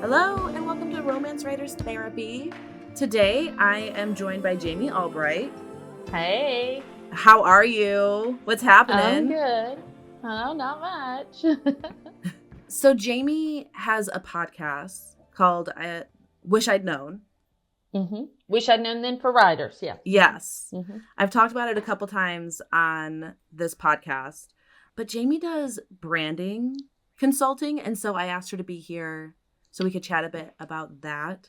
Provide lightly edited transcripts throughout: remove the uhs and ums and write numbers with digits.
Hello, and welcome to Romance Writers Therapy. Today, I am joined by Jami Albright. Hey. How are you? What's happening? I'm good. Oh, not much. So, Jami has a podcast called Wish I'd Known. Mm-hmm. Wish I'd Known then for writers, yeah. Yes. Mm-hmm. I've talked about it a couple times on this podcast, but Jami does branding consulting, and so I asked her to be here so we could chat a bit about that.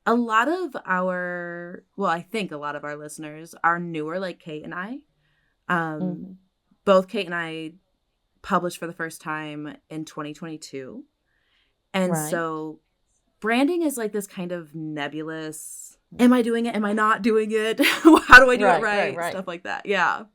I think a lot of our listeners are newer, like Kate and I. Both Kate and I published for the first time in 2022. And Right. So branding is like this kind of nebulous, am I doing it? Am I not doing it? How do I do it right? Stuff like that. Yeah.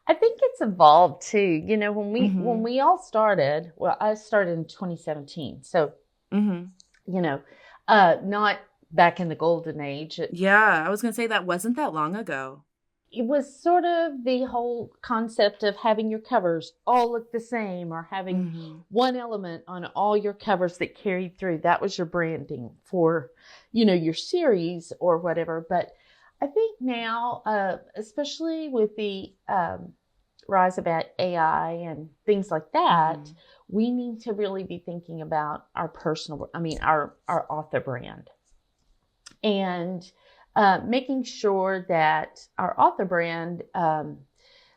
I think it's evolved too. You know, when we all started, well, I started in 2017. So, you know, not back in the golden age. Yeah, I was going to say that wasn't that long ago. It was sort of the whole concept of having your covers all look the same or having one element on all your covers that carried through. That was your branding for, you know, your series or whatever. But I think now, especially with the rise of AI and things like that, we need to really be thinking about our our author brand. And making sure that our author brand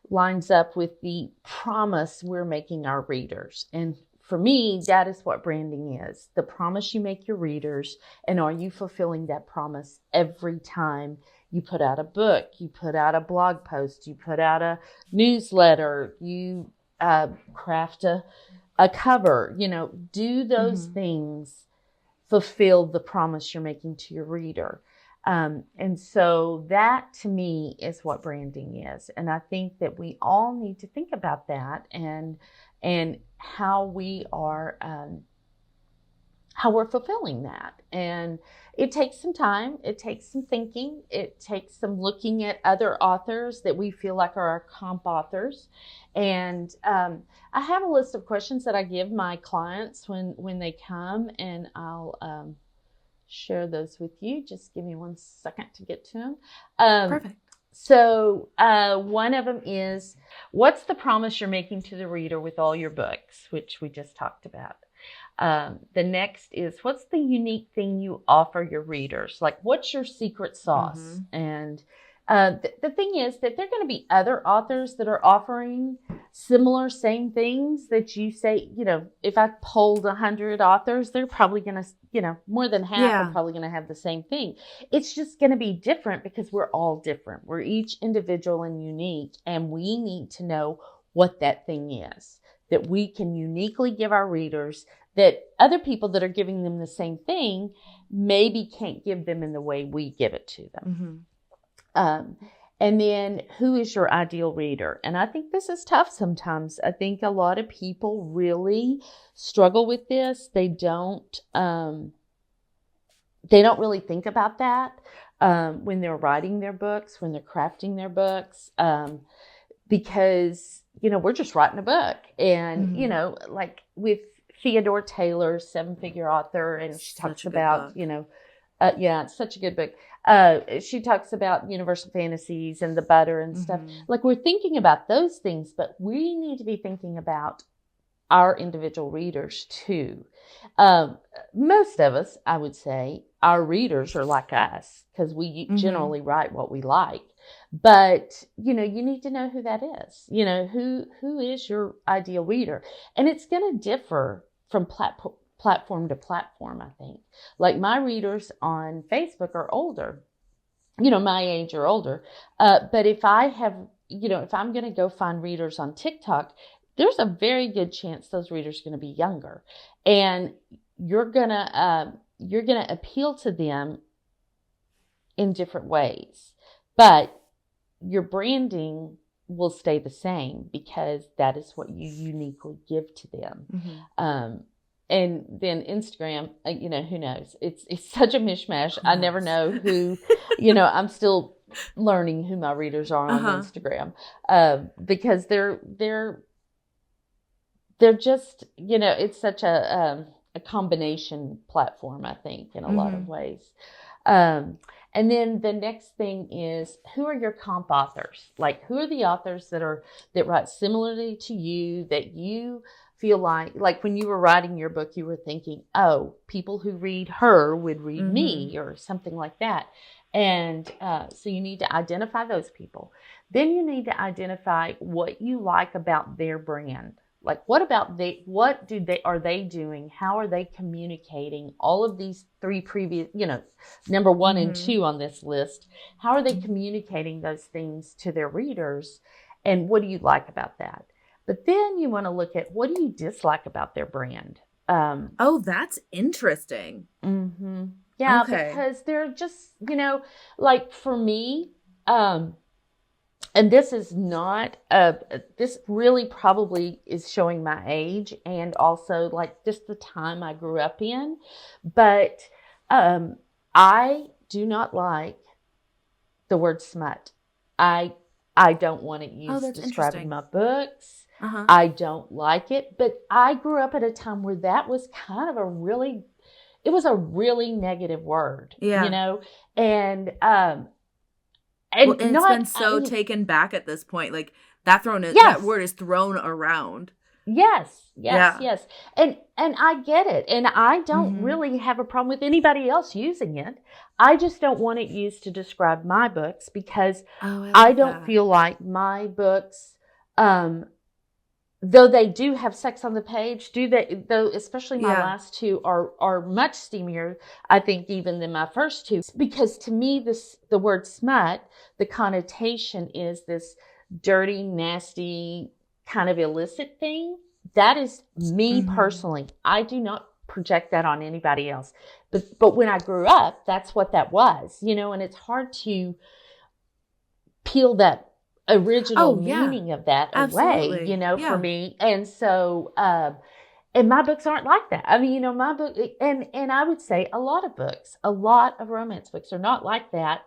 lines up with the promise we're making our readers. And for me, that is what branding is. The promise you make your readers, and are you fulfilling that promise every time you put out a book, you put out a blog post, you put out a newsletter, you craft a cover, you know, do those things fulfill the promise you're making to your reader? And so that to me is what branding is. And I think that we all need to think about that and how we are, how we're fulfilling that. And it takes some time. It takes some thinking. It takes some looking at other authors that we feel like are our comp authors. And I have a list of questions that I give my clients when they come, and I'll share those with you. Just give me 1 second to get to them. Perfect. So one of them is, what's the promise you're making to the reader with all your books, which we just talked about. The next is, what's the unique thing you offer your readers? Like, what's your secret sauce? And the thing is that there are going to be other authors that are offering similar same things that you say, you know, if I polled 100 authors, they're probably going to, you know, more than half are probably going to have the same thing. It's just going to be different because we're all different. We're each individual and unique, and we need to know what that thing is that we can uniquely give our readers that other people that are giving them the same thing maybe can't give them in the way we give it to them. And then, who is your ideal reader? And I think this is tough sometimes. I think a lot of people really struggle with this. They don't really think about that when they're writing their books, when they're crafting their books, because, you know, we're just writing a book. And, you know, like with Theodore Taylor, 7-figure author, and she talks about, you know, it's such a good book. She talks about universal fantasies and the butter and stuff. Like, we're thinking about those things, but we need to be thinking about our individual readers too. Most of us, I would say, our readers are like us because we generally write what we like. But, you know, you need to know who that is. You know, who is your ideal reader? And it's going to differ from platform to platform, I think. Like, my readers on Facebook are older, you know, my age or older. But if I have, you know, if I'm going to go find readers on TikTok, there's a very good chance those readers are going to be younger, and you're going to appeal to them in different ways, but your branding will stay the same because that is what you uniquely give to them. And then Instagram, you know, who knows? It's such a mishmash. I never know who, you know, I'm still learning who my readers are on Instagram, because they're just, you know, it's such a a combination platform, I think, in a lot of ways. And then the next thing is, who are your comp authors? Like, who are the authors that write similarly to you, that you feel like when you were writing your book, you were thinking, oh, people who read her would read me, or something like that. And so you need to identify those people. Then you need to identify what you like about their brand. Like, what are they doing? How are they communicating? All of these three previous, number 1 and 2 on this list, how are they communicating those things to their readers? And what do you like about that? But then you want to look at, what do you dislike about their brand? Oh, that's interesting. Yeah, okay. Because they're just, like for me, and this is not, this really probably is showing my age, and also like just the time I grew up in. But I do not like the word smut. I don't want it used describing my books. I don't like it. But I grew up at a time where that was kind of a really negative word, and it's been so taken back at this point. Like that word is thrown around. Yes. And I get it. And I don't really have a problem with anybody else using it. I just don't want it used to describe my books, because I don't feel like my books, though they do have sex on the page, especially my last 2 are much steamier, I think, even than my first 2. Because to me, the word smut, the connotation is this dirty, nasty, kind of illicit thing. That is me personally. I do not project that on anybody else. But when I grew up, that's what that was, and it's hard to peel that original meaning of that away, for me. And so, and my books aren't like that. I mean, my book, and I would say a lot of romance books are not like that.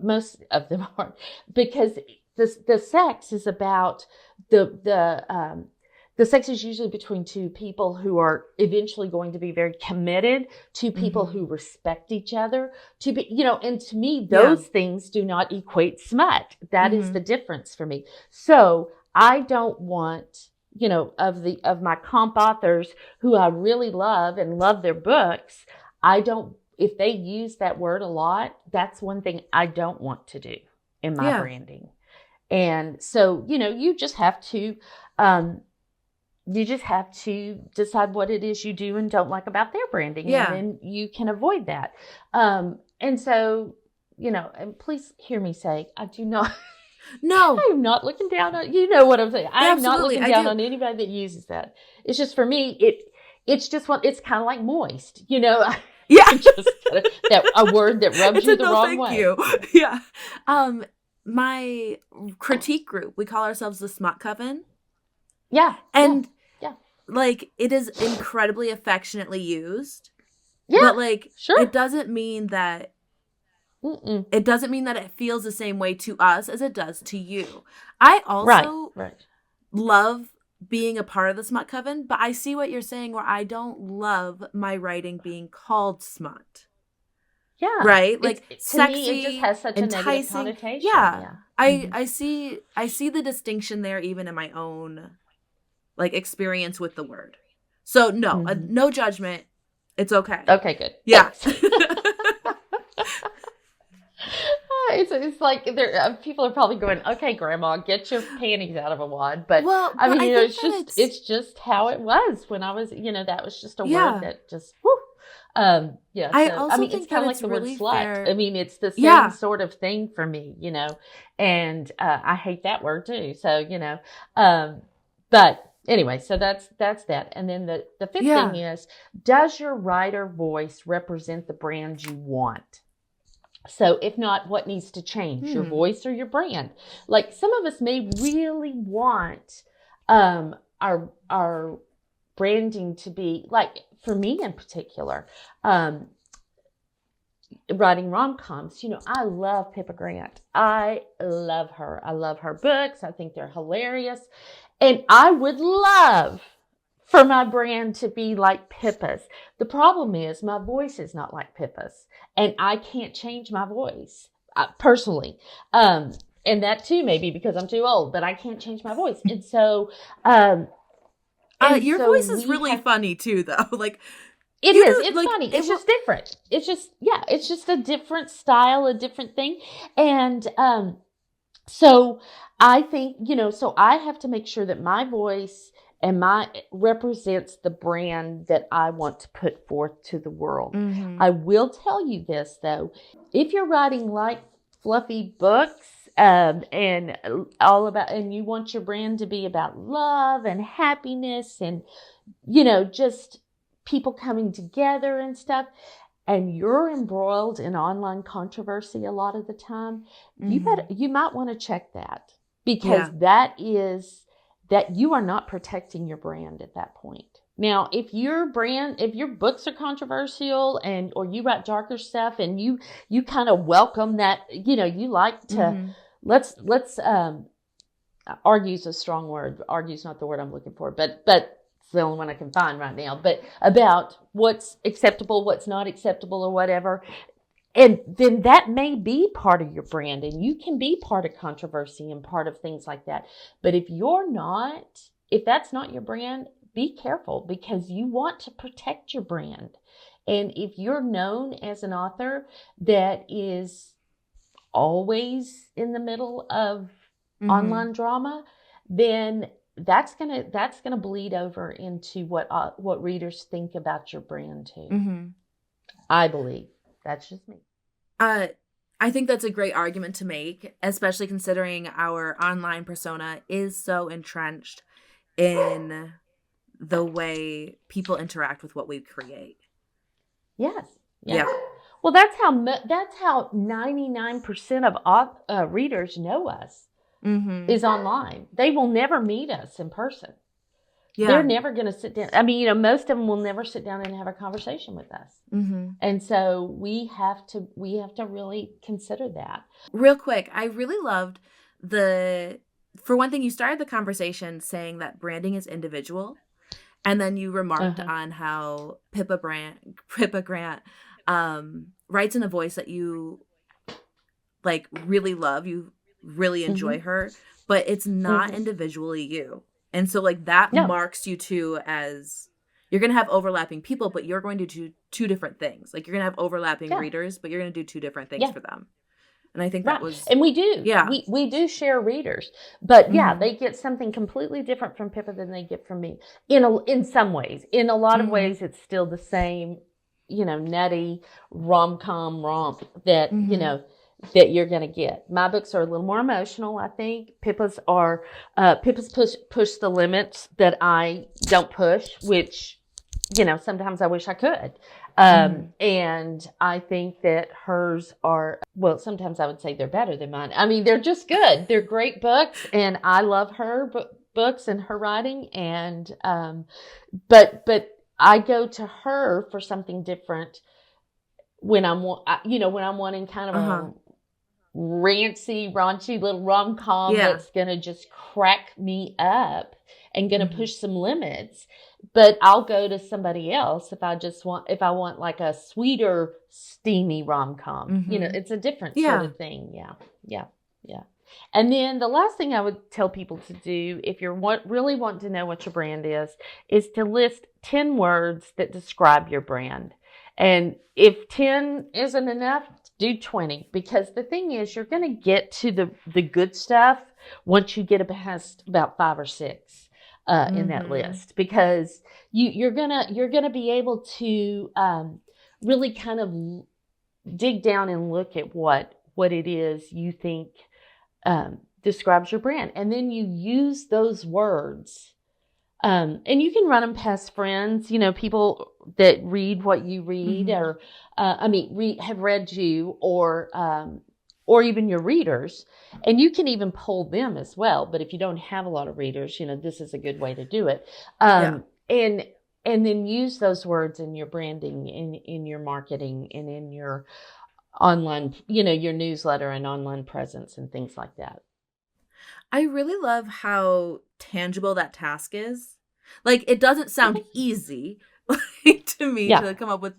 Most of them aren't, because the sex is about the sex is usually between 2 people who are eventually going to be very committed, 2 people who respect each other, and to me, those things do not equate smut. That is the difference for me. So I don't want, of my comp authors who I really love and love their books, if they use that word a lot, that's one thing I don't want to do in my branding. And so, you just have to, decide what it is you do and don't like about their branding. And then you can avoid that. And so, and please hear me say, I do not. No, I am not looking down on, what I'm saying. I am not looking down on anybody that uses that. It's just, for me, it's kind of like moist, just a word that rubs you the wrong way. You. Yeah. My critique group, we call ourselves the Smut Coven. Yeah. And like, it is incredibly affectionately used. Yeah. But like, it doesn't mean that it feels the same way to us as it does to you. I also love being a part of the Smut Coven, but I see what you're saying, where I don't love my writing being called smut. Yeah. Right? Like, sexy, to me, it just has such enticing. A negative connotation. Yeah. I see the distinction there, even in my own like experience with the word. So no judgment. It's okay. Okay, good. Yeah. It's like people are probably going, okay, Grandma, get your panties out of a wad. But it's just how it was when I was, that was just a word that just, I think it's kind of like the word slut. Fair. I mean, it's the same sort of thing for me, and I hate that word too. So, but anyway, so that's that. And then the fifth thing is, does your writer voice represent the brand you want? So if not, what needs to change, your voice or your brand? Like, some of us may really want our branding to be, like, for me in particular, writing rom-coms, I love Pippa Grant. I love her. I love her books. I think they're hilarious. And I would love for my brand to be like Pippa's. The problem is my voice is not like Pippa's, and I can't change my voice personally. And that too may be because I'm too old, but I can't change my voice. And so, your voice is really funny too, though. Like, it is. It's like, funny. It's just different. It's just a different style, a different thing. And so I think, so I have to make sure that my voice and represents the brand that I want to put forth to the world. Mm-hmm. I will tell you this though, if you're writing light, fluffy books, and you want your brand to be about love and happiness and, just people coming together and stuff, and you're embroiled in online controversy a lot of the time, you might want to check that, because that you are not protecting your brand at that point. Now, if your books are controversial or you write darker stuff and you kind of welcome that, you like to, let's argue's a strong word. Argue's not the word I'm looking for, but it's the only one I can find right now, but about what's acceptable, what's not acceptable or whatever. And then that may be part of your brand, and you can be part of controversy and part of things like that. But if that's not your brand, be careful, because you want to protect your brand. And if you're known as an author that is always in the middle of online drama, then that's gonna bleed over into what readers think about your brand too. I believe. That's just me. I think that's a great argument to make, especially considering our online persona is so entrenched in the way people interact with what we create. Yes. Yeah. Well, that's how 99% of readers know us is online. They will never meet us in person. Yeah. They're never going to sit down. I mean, most of them will never sit down and have a conversation with us. And so we have to really consider that. Real quick, I really loved for one thing, you started the conversation saying that branding is individual. And then you remarked on how Pippa Grant writes in a voice that you like really love. You really enjoy her, but it's not individually you. And so like that marks you too, as you're going to have overlapping people, but you're going to do two different things. Like you're going to have overlapping readers, but you're going to do two different things for them. And I think that was... And we do. Yeah. We do share readers. But they get something completely different from Pippa than they get from me. In some ways. In a lot of ways, it's still the same, nutty rom-com romp that, that you're going to get. My books are a little more emotional, I think. Pippa's push the limits that I don't push, which, sometimes I wish I could. And I think that hers are, well, sometimes I would say they're better than mine. I mean, they're just good. They're great books, and I love her books and her writing. And, but I go to her for something different when I'm wanting kind of a rancy, raunchy little rom-com that's going to just crack me up and going to push some limits. But I'll go to somebody else if I want like a sweeter, steamy rom-com. It's a different sort of thing. Yeah. And then the last thing I would tell people to do, if you really want to know what your brand is to list 10 words that describe your brand. And if 10 isn't enough, do 20. Because the thing is, you're going to get to the good stuff once you get past about 5 or 6. In that list, because you're gonna be able to really kind of dig down and look at what it is you think describes your brand, and then you use those words, and you can run them past friends, people that read what you read, or have read you, or even your readers, and you can even poll them as well. But if you don't have a lot of readers, this is a good way to do it. And then use those words in your branding, in your marketing, and in your online, your newsletter and online presence and things like that. I really love how tangible that task is. Like, it doesn't sound easy to me to come up with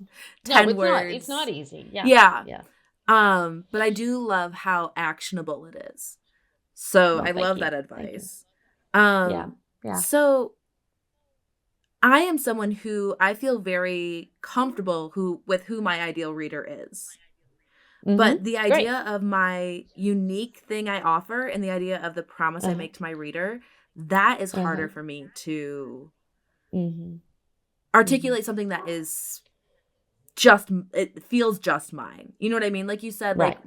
10 words. It's not easy. Yeah. Yeah. But I do love how actionable it is. So I love that advice. Yeah. So I am someone who I feel very comfortable with who my ideal reader is. Mm-hmm. But the idea of my unique thing I offer and the idea of the promise I make to my reader, that is harder for me to articulate something that is it feels just mine. You know what I mean? Like you said, like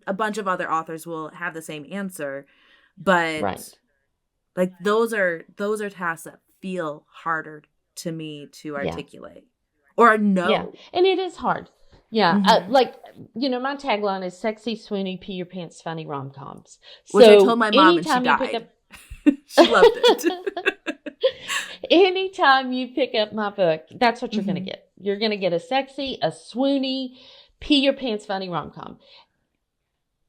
a bunch of other authors will have the same answer, but like those are tasks that feel harder to me to articulate or know. Yeah, and it is hard. Yeah, like, you know, my tagline is sexy, swoony, pee your pants, funny rom-coms. Which I told my mom and she died. She loved it. Anytime you pick up my book, that's what you're going to get. You're going to get a sexy, a swoony, pee your pants, funny rom-com.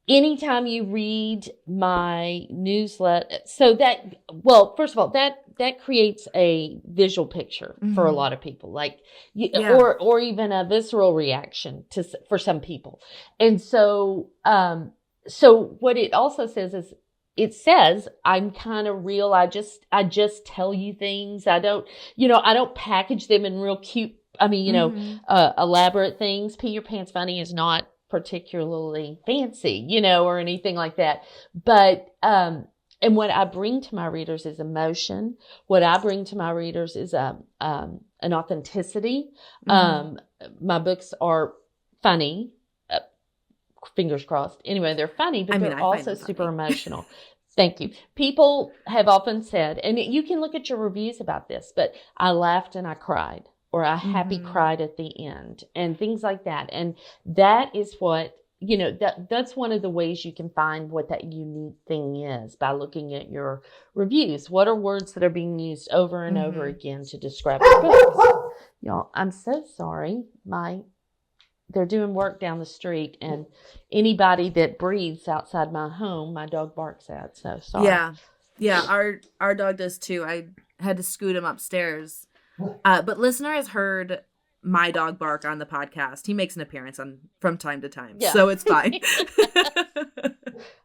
Anytime you read my newsletter, first of all, that creates a visual picture for a lot of people, like, or even a visceral reaction for some people. And so, what it also says is, it says I'm kind of real. I just tell you things. I don't package them in real cute, elaborate things. Pee your pants funny is not particularly fancy, or anything like that. But, and what I bring to my readers is emotion. What I bring to my readers is, an authenticity. My books are funny, fingers crossed. Anyway, they're funny, but they're also super emotional. Thank you. People have often said, and you can look at your reviews about this, but I laughed and I cried, or I happy cried at the end, and things like that. And that is what, that's one of the ways you can find what that unique thing is, by looking at your reviews. What are words that are being used over and over again to describe your books? Y'all, I'm so sorry. They're doing work down the street, and anybody that breathes outside my home, my dog barks at. So sorry. Yeah. Our dog does too. I had to scoot him upstairs. But listener has heard my dog bark on the podcast. He makes an appearance from time to time, so it's fine.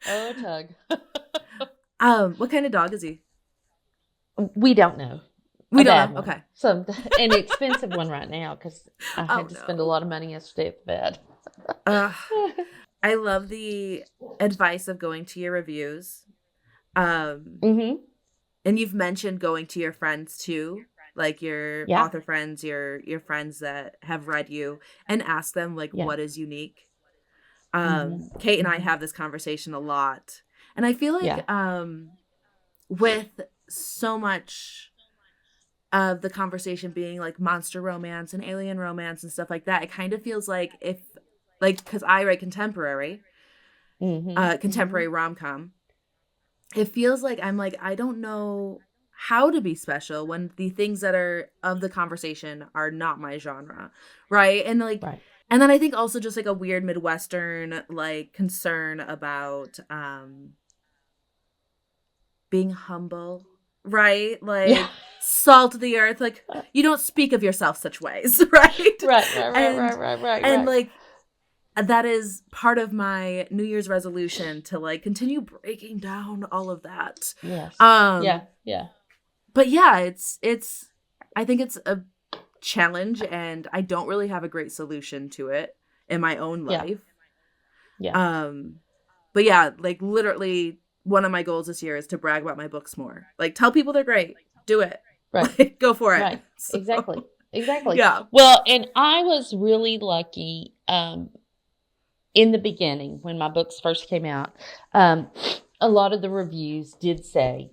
Oh, Tug. What kind of dog is he? We don't know. We don't know. Okay. So, an expensive one right now, because I had to spend a lot of money yesterday at the vet. I love the advice of going to your reviews. And you've mentioned going to your friends too, like your author friends, your friends that have read you, and ask them what is unique. Kate and I have this conversation a lot, and I feel like with so much of the conversation being like monster romance and alien romance and stuff like that, it kind of feels like because I write contemporary rom-com, it feels like I'm like, I don't know how to be special when the things that are of the conversation are not my genre, right? And and then I think also just like a weird Midwestern concern about being humble, right? Salt of the earth, you don't speak of yourself such ways, right? Right. And that is part of my New Year's resolution to continue breaking down all of that. Yes. Yeah. But yeah, it's I think it's a challenge, and I don't really have a great solution to it in my own life. Yeah. But yeah, literally one of my goals this year is to brag about my books more. Tell people they're great. Do it. Right. Go for it. Right. So. Exactly. Yeah. Well, and I was really lucky in the beginning when my books first came out. A lot of the reviews did say,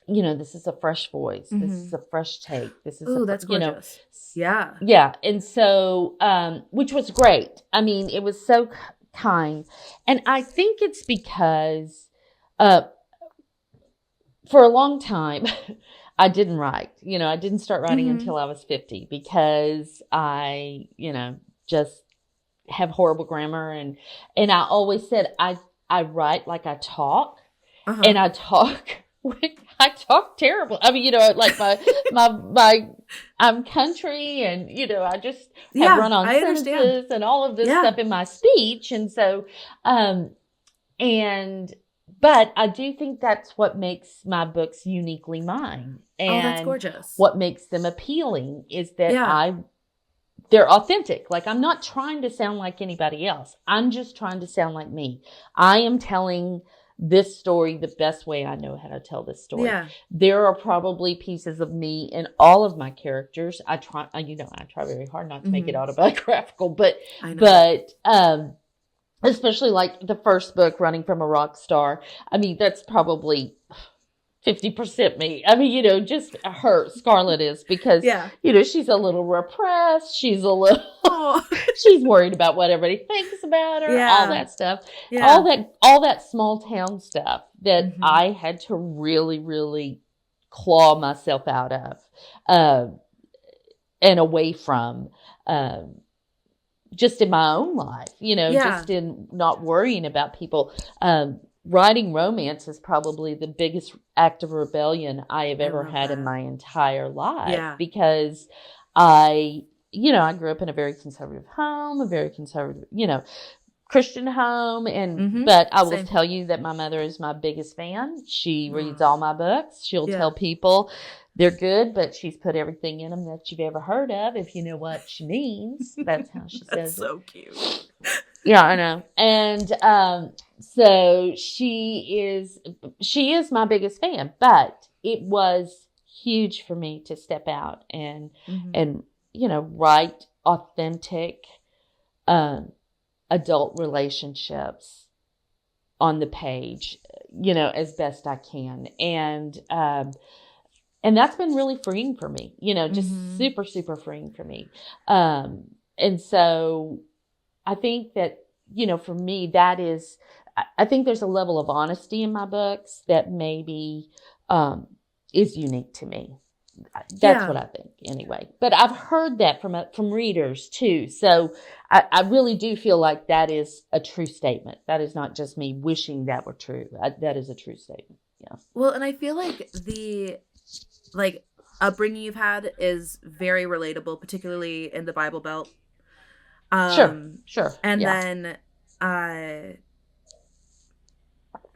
this is a fresh voice. This is a fresh take. This is that's gorgeous. Yeah. Yeah. And so, which was great. I mean, it was so kind. And I think it's because, for a long time, I didn't write. I didn't start writing until I was 50 because I, just have horrible grammar. And I always said I write like I talk, and I talk I talk terrible. I mean, like I'm country, and I just have run-on sentences and all of this stuff in my speech, and so, but I do think that's what makes my books uniquely mine, and that's gorgeous. What makes them appealing is that they're authentic. Like, I'm not trying to sound like anybody else. I'm just trying to sound like me. I am telling this story the best way I know how to tell this story. Yeah. There are probably pieces of me in all of my characters. I try very hard not to make it autobiographical, but especially like the first book, Running from a Rock Star. I mean, that's probably 50% me. I mean, just her, Scarlett is, because, she's a little repressed. She's a little, she's worried about what everybody thinks about her, all that stuff, all that small town stuff that I had to really, really claw myself out of, and away from, just in my own life, just in not worrying about people. Writing romance is probably the biggest act of rebellion I have ever had in my entire life, because I grew up in a very conservative home, a very conservative, Christian home. And, but I will tell you that my mother is my biggest fan. She reads all my books. She'll tell people they're good, but she's put everything in them that you've ever heard of, if you know what she means. That's how she says so cute. Yeah, I know. And, so she is my biggest fan, but it was huge for me to step out and write authentic, adult relationships on the page, as best I can. And that's been really freeing for me, just super, super freeing for me. And so I think that, for me, that is, I think there's a level of honesty in my books that maybe is unique to me. That's what I think anyway. But I've heard that from readers too. So I really do feel like that is a true statement. That is not just me wishing that were true. That is a true statement. Yeah. Well, and I feel like the upbringing you've had is very relatable, particularly in the Bible Belt. Sure. And then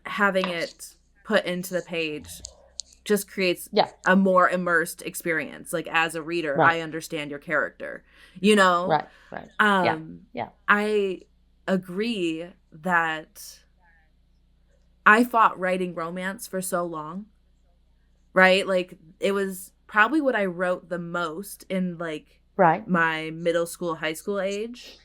having it put into the page just creates a more immersed experience. Like, as a reader, I understand your character, Right. I agree that I fought writing romance for so long, right? Like, it was probably what I wrote the most in my middle school, high school age,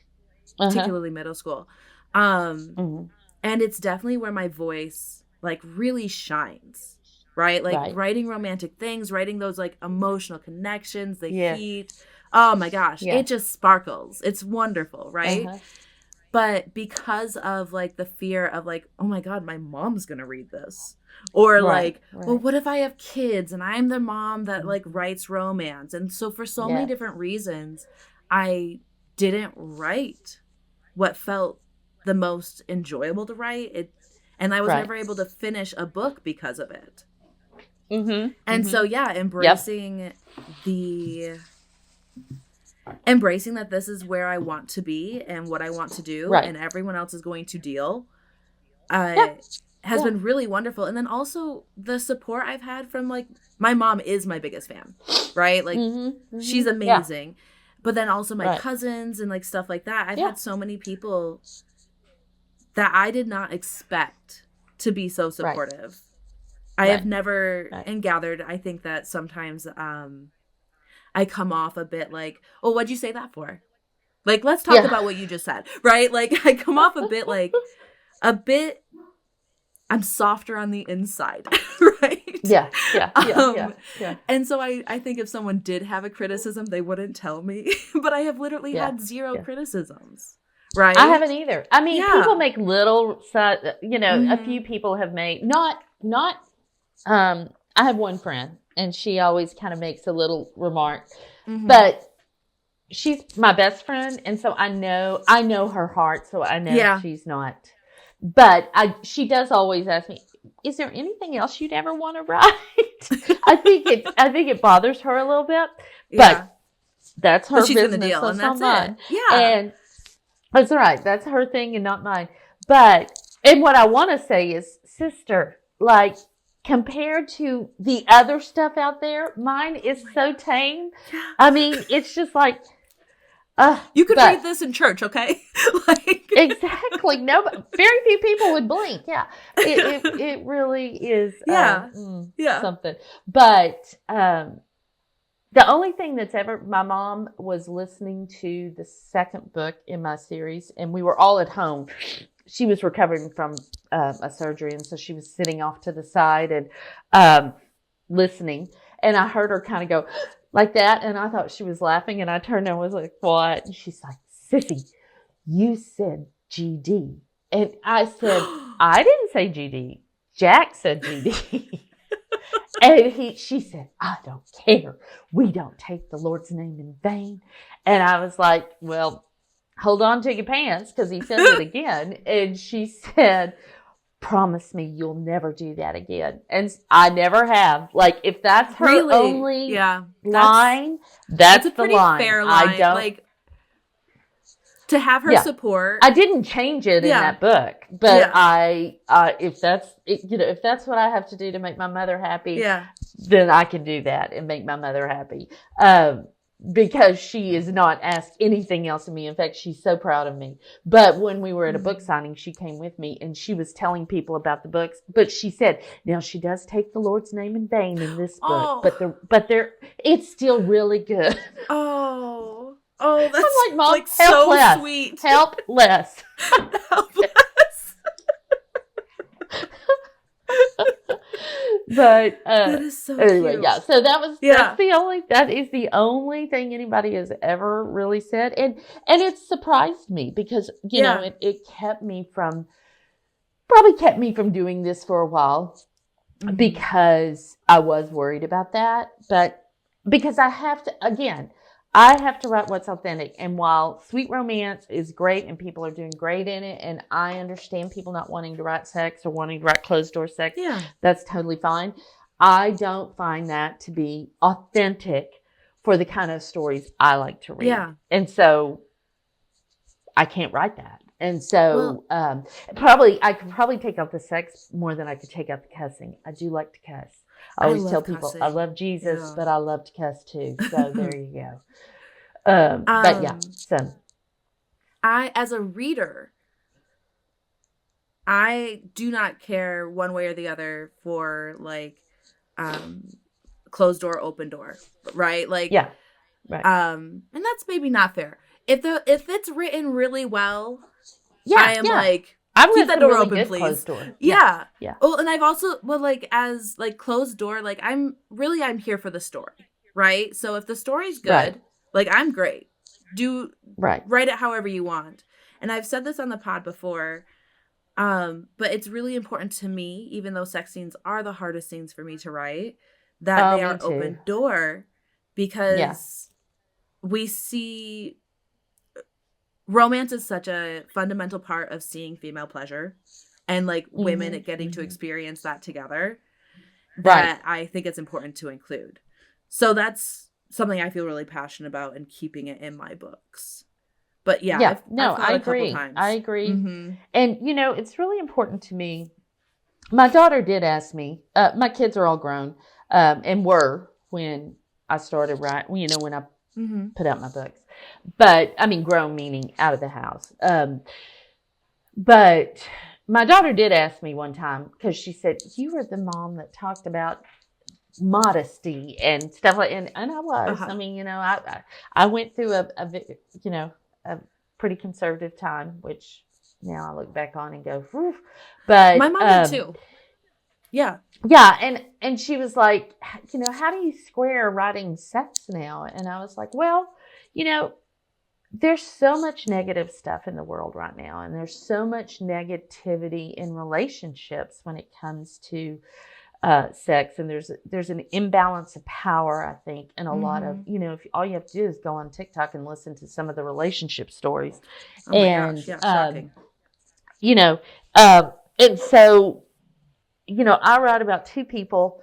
particularly middle school. And it's definitely where my voice really shines, right? Writing romantic things, writing those emotional connections, the heat. Oh my gosh, it just sparkles. It's wonderful, right? But because of the fear of oh my God, my mom's going to read this. Or well, what if I have kids and I'm the mom that writes romance? And so for so many different reasons, I didn't write what felt the most enjoyable to write. And I was never able to finish a book because of it. And so, embracing that this is where I want to be and what I want to do, and everyone else is going to deal, has been really wonderful. And then also the support I've had from my mom is my biggest fan, right? She's amazing. But then also my cousins and stuff like that. I've had so many people that I did not expect to be so supportive. I have never and gathered. I think that sometimes I come off a bit oh, what'd you say that for? Let's talk about what you just said, right? I come off a bit, I'm softer on the inside, right? Yeah. And so I think if someone did have a criticism, they wouldn't tell me. But I have literally had zero criticisms, right? I haven't either. I mean, people make little, a few people have made, not, I have one friend, and she always kind of makes a little remark, but she's my best friend. And so I know her heart. So I know she's not, but she does always ask me, is there anything else you'd ever want to write? I think it bothers her a little bit, but that's her she's business. Gonna deal, that's and that's not mine. Yeah. And that's right. That's her thing and not mine. And what I want to say is, sister, like, compared to the other stuff out there, mine is so tame. I mean, it's just like, you could read this in church, okay? Like, exactly. No, very few people would blink. Yeah, it really is. Something. But the only thing that's my mom was listening to the second book in my series, and we were all at home. She was recovering from a surgery, and so she was sitting off to the side and listening. And I heard her kind of go like that, and I thought she was laughing, and I turned and was like, what? And she's like, Sissy, you said GD. And I said, I didn't say GD. Jack said GD. And she said, I don't care. We don't take the Lord's name in vain. And I was like, well, hold on to your pants, because he said it again. And she said, promise me you'll never do that again. And I never have. Like, if that's her only line, that's a the pretty line. fair line. I don't, like, to have her support. I didn't change it in that book, but if that's what I have to do to make my mother happy, then I can do that and make my mother happy. Because she is not asked anything else of me. In fact, she's so proud of me. But when we were at a book signing, she came with me and she was telling people about the books. But she said, now she does take the Lord's name in vain in this book, but it's still really good. Oh, that's I'm like, Mom, like help so less. Sweet. Help less. Help less. But that is so anyway, cute. yeah. So that is the only thing anybody has ever really said, and it surprised me because you know it probably kept me from doing this for a while because I was worried about that, but because I have to write what's authentic. And while sweet romance is great and people are doing great in it, and I understand people not wanting to write sex or wanting to write closed door sex, that's totally fine. I don't find that to be authentic for the kind of stories I like to read. Yeah. And so I can't write that. And so I could probably take out the sex more than I could take out the cussing. I do like to cuss. I always tell people cussing. I love Jesus, but I love to cuss too. So there you go. But yeah, so I, as a reader, I do not care one way or the other for like closed door, open door, right? Like, right. And that's maybe not fair. If it's written really well, I am like, keep that door really open, please. Door. Yeah. Well, and I've also as like closed door, like I'm here for the story, right? So if the story's good, like I'm great. Write it however you want. And I've said this on the pod before, but it's really important to me, even though sex scenes are the hardest scenes for me to write, that they are open door, because we see romance is such a fundamental part of seeing female pleasure and like women getting to experience that together, that I think it's important to include. So that's something I feel really passionate about and keeping it in my books. But I agree. I agree. Mm-hmm. And it's really important to me. My daughter did ask me, my kids are all grown, and were when I started writing, when I put out my books. But I mean, grown meaning out of the house. But my daughter did ask me one time, because she said, you were the mom that talked about modesty and stuff like, and I was. I mean, I went through a pretty conservative time, which now I look back on and go, whew. But my mom did too. Yeah. And she was like, how do you square writing sex now? And I was like, well, there's so much negative stuff in the world right now, and there's so much negativity in relationships when it comes to sex, and there's an imbalance of power, I think, and a lot of, if all you have to do is go on TikTok and listen to some of the relationship stories. Oh my gosh, yeah, shocking. And so I write about two people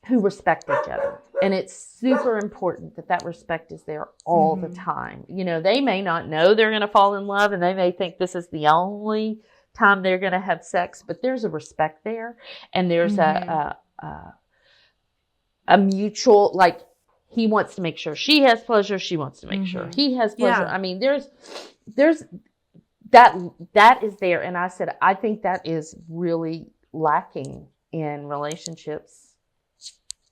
who respect each other. And it's super important that respect is there all the time. They may not know they're going to fall in love, and they may think this is the only time they're going to have sex, but there's a respect there. And there's a mutual, like, he wants to make sure she has pleasure. She wants to make sure he has pleasure. Yeah. I mean, there's that is there. And I said, I think that is really lacking in relationships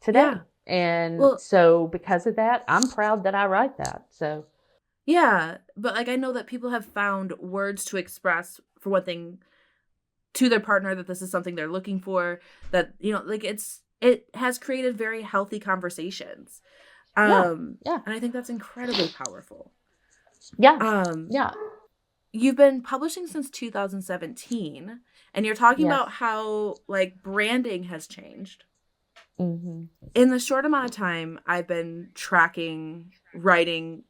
today. Yeah. And so because of that, I'm proud that I write that. So yeah, but like, I know that people have found words to express, for one thing, to their partner, that this is something they're looking for, that, like, it has created very healthy conversations. Yeah. And I think that's incredibly powerful. Yeah. You've been publishing since 2017, and you're talking Yes. about how, like, branding has changed. Mm-hmm. In the short amount of time I've been tracking writing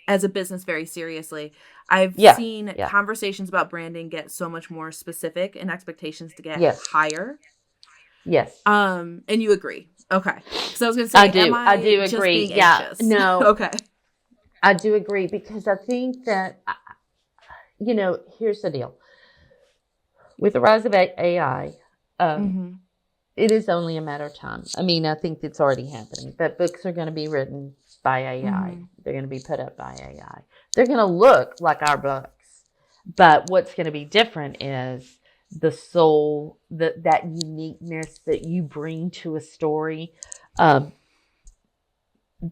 as a business very seriously, I've seen conversations about branding get so much more specific and expectations to get higher. Yes. And you agree? Okay. So I was going to say, I do just agree. Being anxious? No. Okay. I do agree, because I think that, here's the deal. With the rise of AI, it is only a matter of time. I mean, I think it's already happening, but books are going to be written by AI. They're going to be put up by AI. They're going to look like our books, but what's going to be different is the soul, that uniqueness that you bring to a story,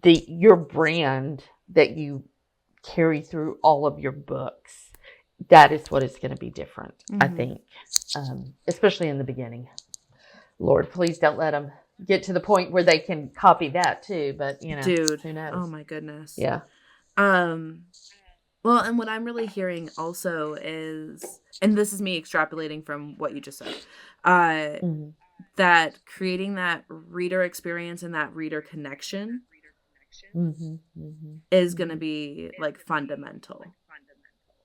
your brand that you carry through all of your books. That is what is going to be different, I think, especially in the beginning. Lord, please don't let them get to the point where they can copy that too. But, Dude, who knows? Oh my goodness. Yeah. Well, and what I'm really hearing also is, and this is me extrapolating from what you just said, that creating that reader experience and that reader connection is going to be, like, fundamental.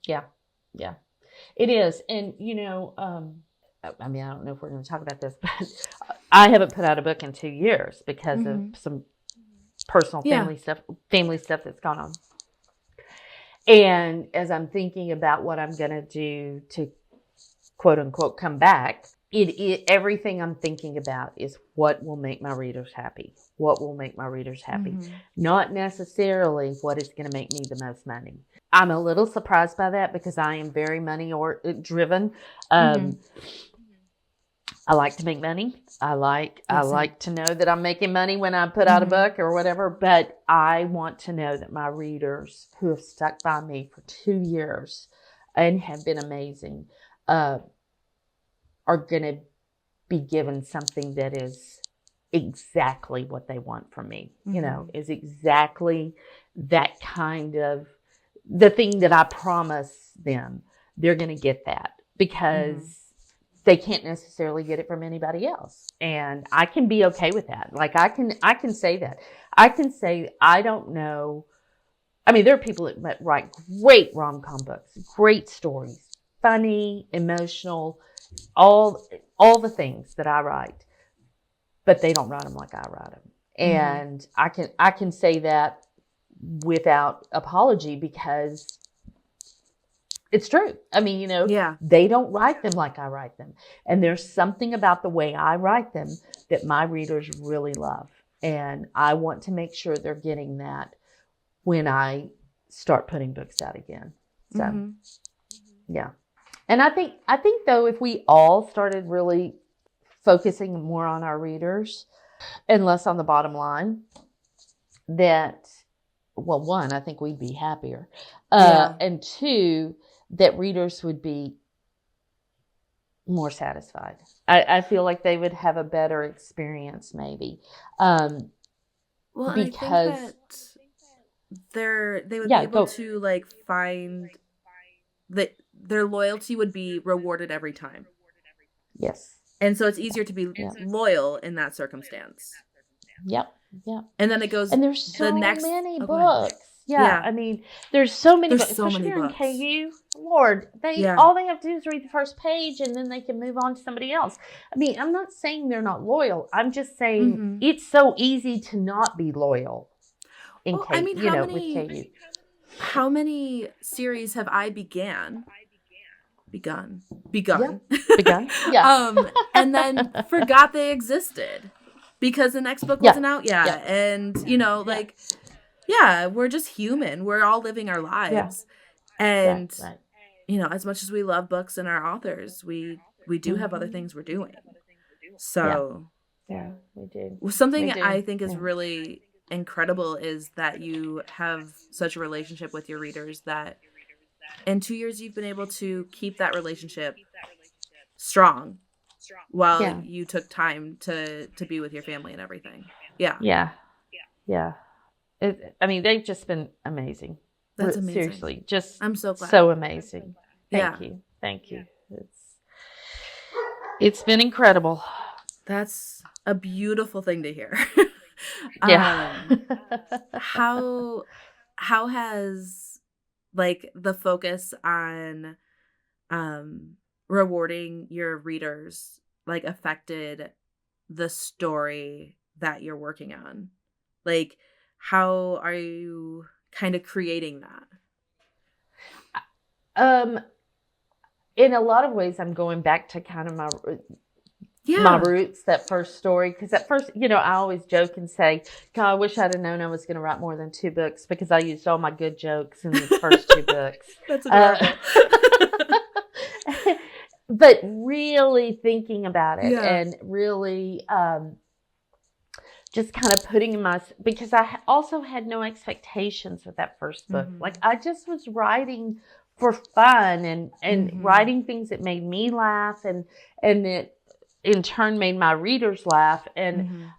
Yeah. It is. And, I mean, I don't know if we're going to talk about this, but I haven't put out a book in 2 years because of some personal family stuff that's gone on. And as I'm thinking about what I'm going to do to, quote unquote, come back, everything I'm thinking about is what will make my readers happy. What will make my readers happy? Not necessarily what is going to make me the most money. I'm a little surprised by that, because I am very money driven. I like to make money. I like to know that I'm making money when I put out a book or whatever, but I want to know that my readers who have stuck by me for 2 years and have been amazing, are going to be given something that is exactly what they want from me, is exactly that kind of the thing that I promise them. They're going to get that, because they can't necessarily get it from anybody else. And I can be okay with that. Like, I can say that. I can say, I don't know. I mean, there are people that write great rom-com books, great stories, funny, emotional, all the things that I write, but they don't write them like I write them. And I can say that without apology, because it's true. I mean, they don't write them like I write them. And there's something about the way I write them that my readers really love. And I want to make sure they're getting that when I start putting books out again. So, yeah. And I think though, if we all started really focusing more on our readers and less on the bottom line, that, well, one, I think we'd be happier. And two, that readers would be more satisfied. I feel like they would have a better experience, maybe. Well, because I think that they would be able to, like, find that their loyalty would be rewarded every time. Yes. And so it's easier to be loyal in that circumstance. Yep. And then it goes. And there's so many books. Yeah. I mean, there's so many books, so especially many here books. in KU. Lord, all they have to do is read the first page and then they can move on to somebody else. I mean, I'm not saying they're not loyal. I'm just saying it's so easy to not be loyal in KU, I mean, with KU. How many series have I begun? Yeah. And then forgot they existed because the next book wasn't out yet. Yeah. And, we're just human. We're all living our lives. Yeah. And, as much as we love books and our authors, we do have other things we're doing. So, yeah we do. Something I think is really incredible is that you have such a relationship with your readers that in 2 years you've been able to keep that relationship strong while you took time to be with your family and everything. Yeah. They've just been amazing. That's amazing. Seriously, just I'm so glad. So amazing. Thank you. It's been incredible. That's a beautiful thing to hear. How has the focus on rewarding your readers affected the story that you're working on? How are you kind of creating that? In a lot of ways, I'm going back to kind of my roots, that first story. Because at first, I always joke and say, God, I wish I'd have known I was going to write more than 2 books because I used all my good jokes in the first 2 books. That's adorable. But really thinking about it and really just kind of putting in because I also had no expectations with that first book. I just was writing for fun and writing things that made me laugh and that in turn made my readers laugh. And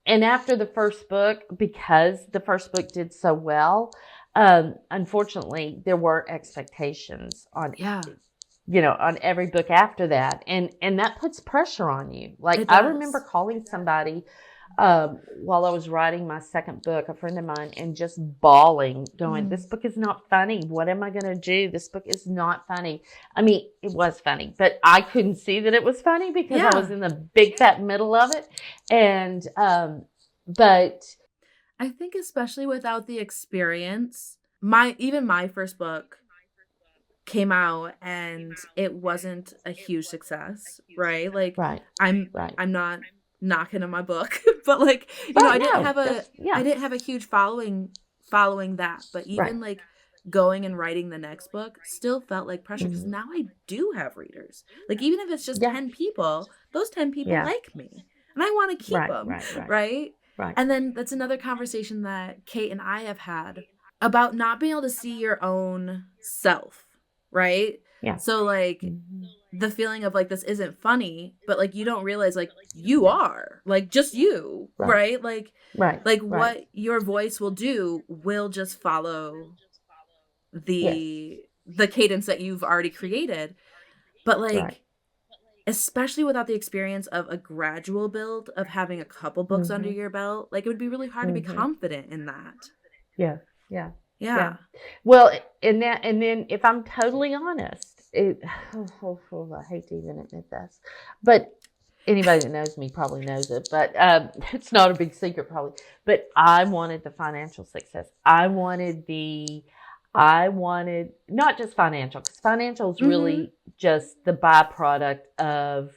after the first book, because the first book did so well, unfortunately there were expectations on on every book after that. And that puts pressure on you. I remember calling somebody while I was writing my second book, a friend of mine, and just bawling, going, this book is not funny. What am I going to do? This book is not funny. I mean, it was funny, but I couldn't see that it was funny because I was in the big fat middle of it. And, but I think especially without the experience, my first book came out and it wasn't a huge success, right? I'm not knocking on my book, but I didn't have a huge following that, but even going and writing the next book still felt like pressure because now I do have readers. Even if it's just 10 people, those 10 people like me and I want to keep them, right? And then that's another conversation that Kate and I have had about not being able to see your own self, right? So the feeling of this isn't funny, but you don't realize you are just you, right? What your voice will do will just follow the cadence that you've already created. But especially without the experience of a gradual build of having a couple books under your belt, it would be really hard to be confident in that. Yeah. Well, and then if I'm totally honest, I hate to even admit this, but anybody that knows me probably knows it, but it's not a big secret probably, but I wanted the financial success. I wanted not just financial, because financial is really just the byproduct of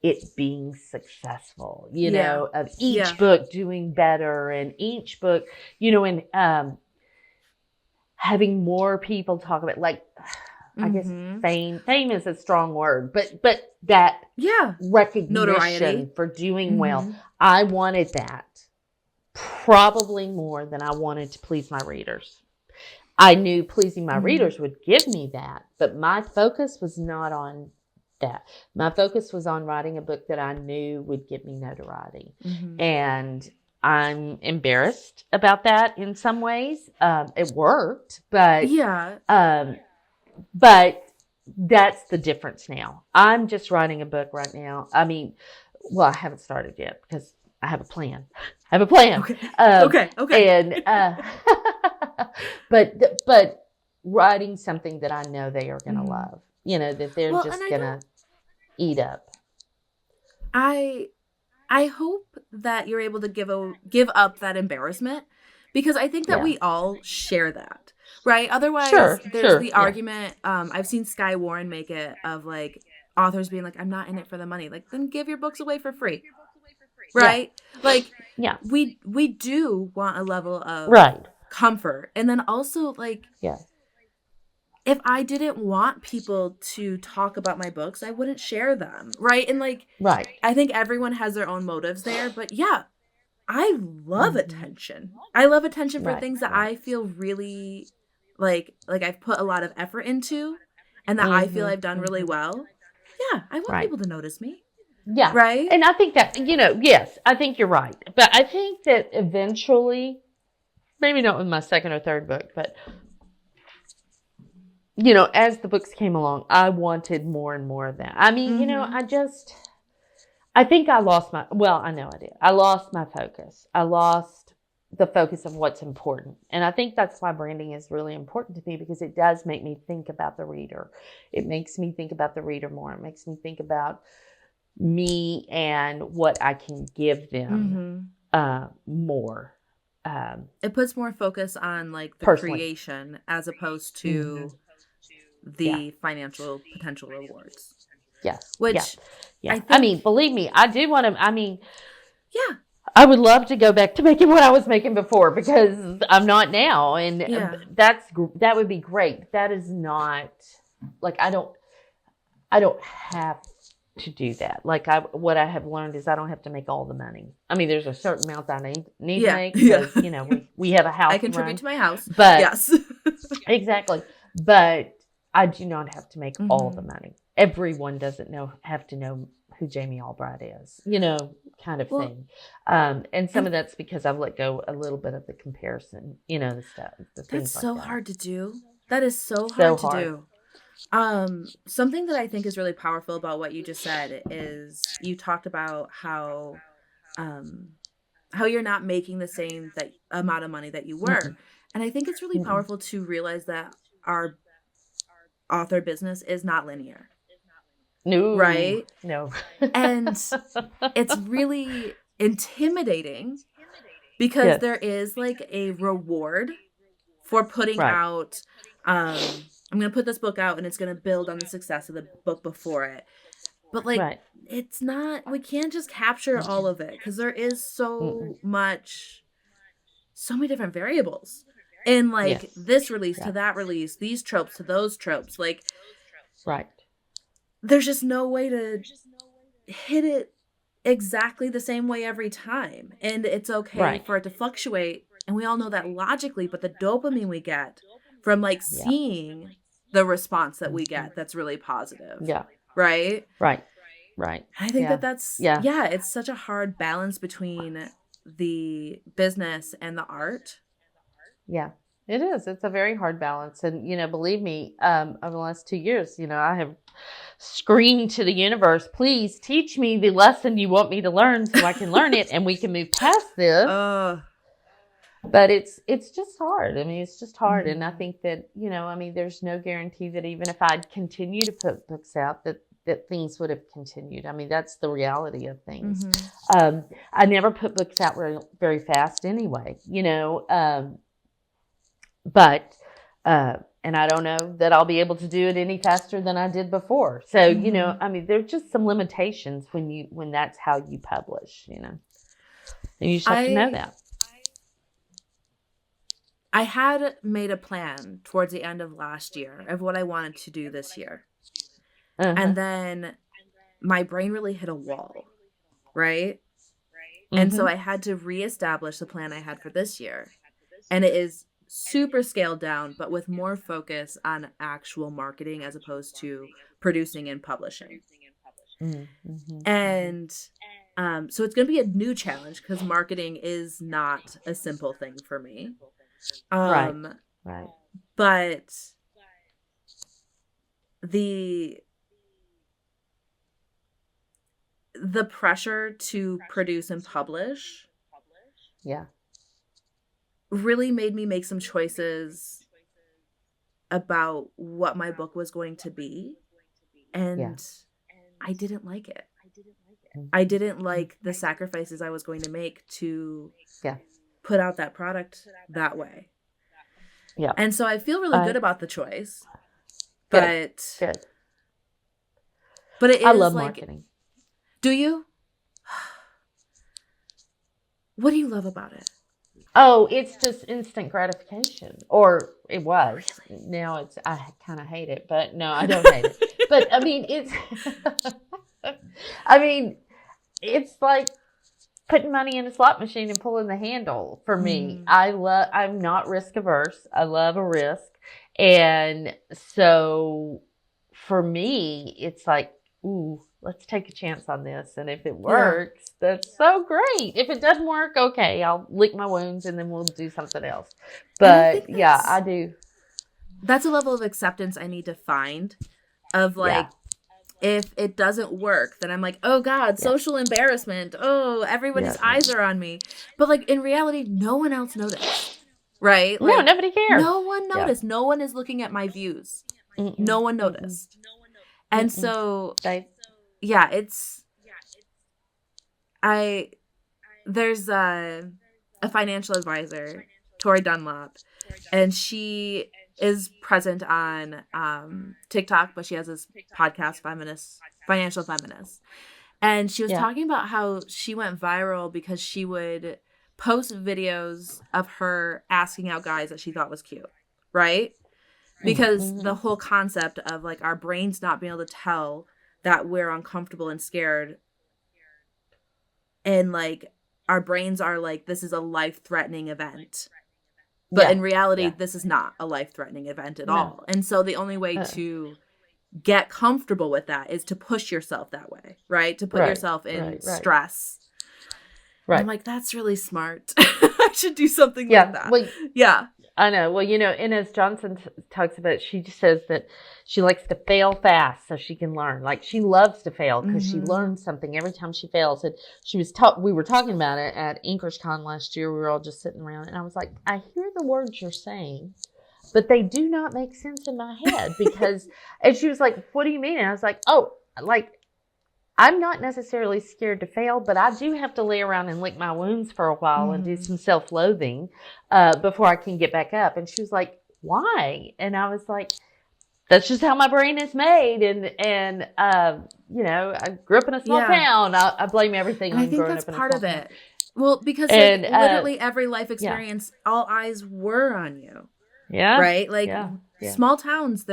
it being successful, of each book doing better and each book, and having more people talk about I guess fame is a strong word, but that recognition, notoriety for doing well. I wanted that probably more than I wanted to please my readers. I knew pleasing my readers would give me that, but my focus was not on that. My focus was on writing a book that I knew would give me notoriety. And I'm embarrassed about that in some ways. It worked, but but that's the difference now. I'm just writing a book right now. I mean, well, I haven't started yet because I have a plan. Okay. Okay. And but writing something that I know they are going to love, that they're Well, just and going to eat up. I hope that you're able to give up that embarrassment, because I think that we all share that, right? Otherwise, there's the argument. I've seen Sky Warren make it of like authors being like, "I'm not in it for the money." Like, then give your books away for free, right? Like, we do want a level of comfort, and then also like, if I didn't want people to talk about my books, I wouldn't share them, right? And like, I think everyone has their own motives there, but yeah, I love attention. I love attention for things that I feel really like I've put a lot of effort into, and that I feel I've done really well. Yeah, I want people to notice me. Yeah. Right? And I think that, yes, I think you're right. But I think that eventually, maybe not with my second or third book, but as the books came along, I wanted more and more of that. I mean, I think I lost I know I did. I lost my focus. I lost the focus of what's important. And I think that's why branding is really important to me, because it does make me think about the reader. It makes me think about the reader more. It makes me think about me and what I can give them more. It puts more focus on like the creation as opposed to the financial potential rewards. Yes. Which I mean, believe me, I do want to, I would love to go back to making what I was making before, because I'm not now. And that would be great. That is not like, I don't have to do that. Like what I have learned is I don't have to make all the money. I mean, there's a certain amount that I need to make because, we have a house. I contribute to my house. But yes, exactly. But I do not have to make all the money. Everyone doesn't have to know who Jami Albright is, kind of thing. And some of that's because I've let go a little bit of the comparison, the stuff, the things that's like so hard to do. That is so hard to do. Something that I think is really powerful about what you just said is you talked about how you're not making the same amount of money that you were. And I think it's really powerful to realize that our author business is not linear. No. Right? No. And it's really intimidating because there is like a reward for putting out, I'm going to put this book out and it's going to build on the success of the book before it. But like, it's not, we can't just capture all of it because there is so many different variables in like this release to that release, these tropes to those tropes. Like, there's just no way to hit it exactly the same way every time. And it's okay for it to fluctuate. And we all know that logically, but the dopamine we get from like seeing the response that we get, that's really positive. Yeah. Right? Right. I think that's, it's such a hard balance between the business and the art. Yeah, it is. It's a very hard balance. And, believe me, over the last 2 years, I have screamed to the universe, please teach me the lesson you want me to learn so I can learn it and we can move past this. But it's just hard. I mean, it's just hard. And I think that, there's no guarantee that even if I'd continue to put books out, that things would have continued. I mean, that's the reality of things. I never put books out very fast anyway, but, and I don't know that I'll be able to do it any faster than I did before. So, there's just some limitations when that's how you publish, and you just have to know that. I had made a plan towards the end of last year of what I wanted to do this year. And then my brain really hit a wall, right? And so I had to reestablish the plan I had for this year. And it is super scaled down, but with more focus on actual marketing as opposed to producing and publishing. And so it's going to be a new challenge because marketing is not a simple thing for me. But the pressure to produce and publish really made me make some choices about what my book was going to be. And I didn't like it. I didn't like the sacrifices I was going to make to put out that product that way. Yeah. And so I feel really good about the choice. But good. But it is, I love like, marketing. Do you? What do you love about it? Oh, it's just instant gratification. Or it was. Now I kind of hate it, but no, I don't hate it. But I mean, it's like putting money in a slot machine and pulling the handle for me. I'm not risk averse. I love a risk. And so for me, it's like, ooh, let's take a chance on this. And if it works, that's so great. If it doesn't work, okay, I'll lick my wounds and then we'll do something else. But I do. That's a level of acceptance I need to find of like, if it doesn't work, then I'm like, oh God, social embarrassment. Oh, everybody's eyes are on me. But like in reality, no one else noticed. Right? Like, no, nobody cares. No one noticed. No one is looking at my views. No one noticed. And so, there's a financial advisor, Tori Dunlop, and she is present on TikTok, but she has this podcast, Financial Feminist. And she was talking about how she went viral because she would post videos of her asking out guys that she thought was cute, right? Because the whole concept of like our brains not being able to tell that we're uncomfortable and scared, and like our brains are like, this is a life-threatening event. But in reality, this is not a life-threatening event at all. And so the only way to get comfortable with that is to push yourself that way, right? To put yourself in stress. Right. I'm like, that's really smart. I should do something like that. Well, I know. Well, and as Johnson talks about, she just says that she likes to fail fast so she can learn. Like she loves to fail because she learns something every time she fails. And she was we were talking about it at InkersCon last year. We were all just sitting around, and I was like, I hear the words you're saying, but they do not make sense in my head because. And she was like, "What do you mean?" And I was like, "Oh, like." I'm not necessarily scared to fail, but I do have to lay around and lick my wounds for a while and do some self-loathing before I can get back up. And she was like, why? And I was like, that's just how my brain is made. And I grew up in a small town. I blame everything on growing up in a small town. I think that's part of it. Well, because literally every life experience, all eyes were on you. Yeah. Right? Like small towns,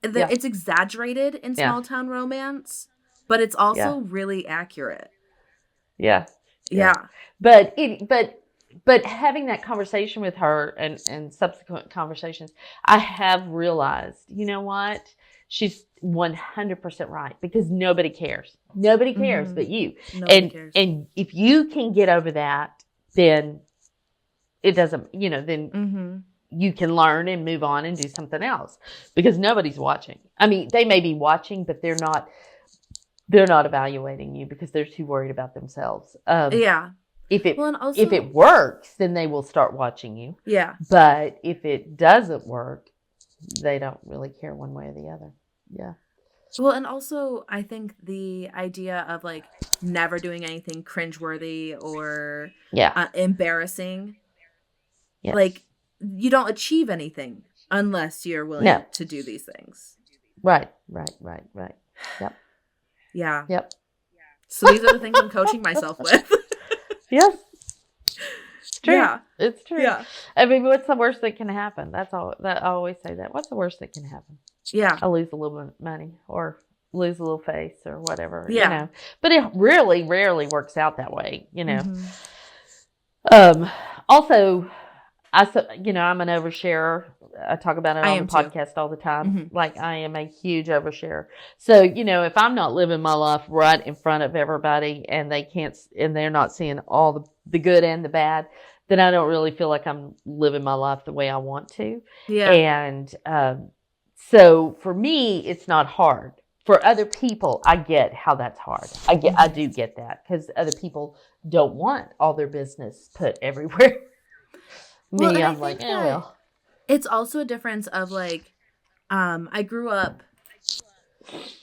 it's exaggerated in small town romance, but it's also really accurate. Yeah. But having that conversation with her and subsequent conversations, I have realized, you know what? She's 100% right because nobody cares. Nobody cares but you. Nobody cares. And if you can get over that, then it doesn't, you can learn and move on and do something else because nobody's watching. I mean, they may be watching, but they're not evaluating you because they're too worried about themselves. If it works, then they will start watching you. Yeah. But if it doesn't work, they don't really care one way or the other. Yeah. Well, and also I think the idea of like never doing anything cringeworthy or embarrassing, like, you don't achieve anything unless you're willing to do these things. Right. Yep. Yeah. Yep. So these are the things I'm coaching myself with. Yes. It's true. Yeah. It's true. Yeah. I mean, what's the worst that can happen? That's all. I always say that. What's the worst that can happen? Yeah. I lose a little bit of money or lose a little face or whatever. Yeah. But it really rarely works out that way, Also, I'm an oversharer. I talk about it on the podcast all the time. Like, I am a huge oversharer. So, if I'm not living my life right in front of everybody and they're not seeing all the good and the bad, then I don't really feel like I'm living my life the way I want to. Yeah. And so for me, it's not hard. For other people, I get how that's hard. I do get that because other people don't want all their business put everywhere. Well, Me, and I I'm like, think eh, that well. it's also a difference of like, I grew up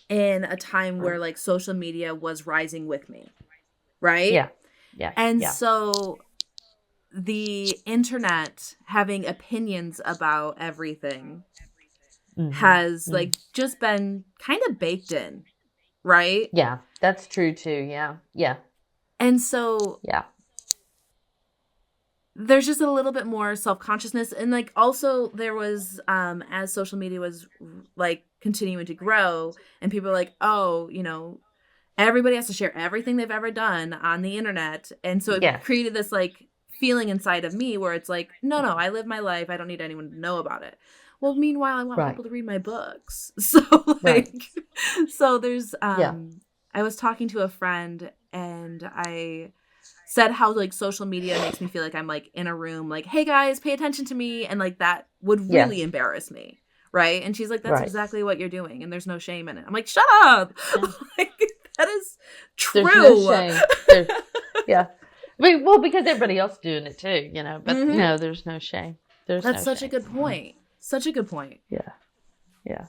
in a time where like social media was rising with me, right? Yeah. Yeah. And Yeah. so the internet having opinions about everything Mm-hmm. has Mm. like just been kind of baked in, right? Yeah. That's true too. Yeah. Yeah. And so Yeah. there's just a little bit more self-consciousness, and like also there was as social media was like continuing to grow and people were like, oh, everybody has to share everything they've ever done on the internet, and so it Yeah. created this like feeling inside of me where it's like, no, I live my life, I don't need anyone to know about it. Well, meanwhile, I want Right. people to read my books. So Right. like, so there's Yeah. I was talking to a friend and I said how like social media makes me feel like I'm like in a room like, hey guys, pay attention to me, and like that would Yeah. really embarrass me, right? And she's like, that's Right. exactly what you're doing and there's no shame in it. I'm like, shut up. Yeah. Like, that is There's no true. shame. There's, yeah. I mean, well, because everybody else doing it too, but Mhm. no, there's no shame. There's That's no such shame. a good point. Such a good point. Yeah. Yeah.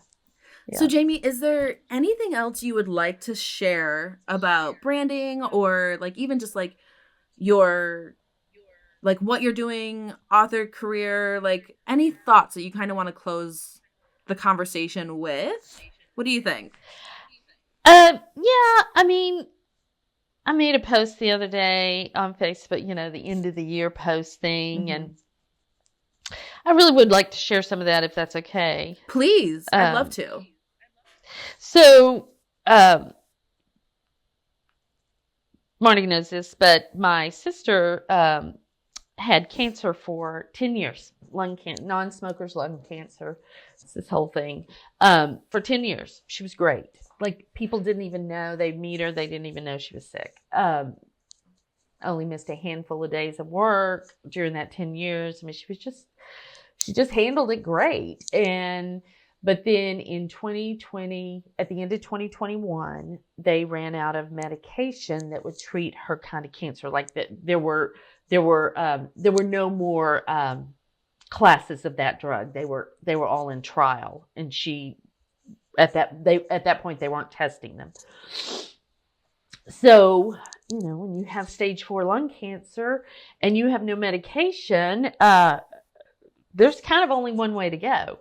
Yeah. So Jamie, is there anything else you would like to share about branding, or like even just like your like what you're doing, author career, like any thoughts that you kind of want to close the conversation with? What do you think? Yeah, I mean, I made a post the other day on Facebook, the end of the year post thing, and I really would like to share some of that if that's okay. Please, I'd love Um, to. so, Marty knows this, but my sister had cancer for 10 years, non-smokers lung cancer. It's this whole thing. For 10 years, she was great. Like, people didn't even know. They'd meet her. They didn't even know she was sick. Only missed a handful of days of work during that 10 years. I mean, she just handled it great. But then in 2020, at the end of 2021, they ran out of medication that would treat her kind of cancer. Like that, there were no more classes of that drug. They were all in trial, and at that point they weren't testing them. So, when you have stage 4 lung cancer and you have no medication, there's kind of only one way to go.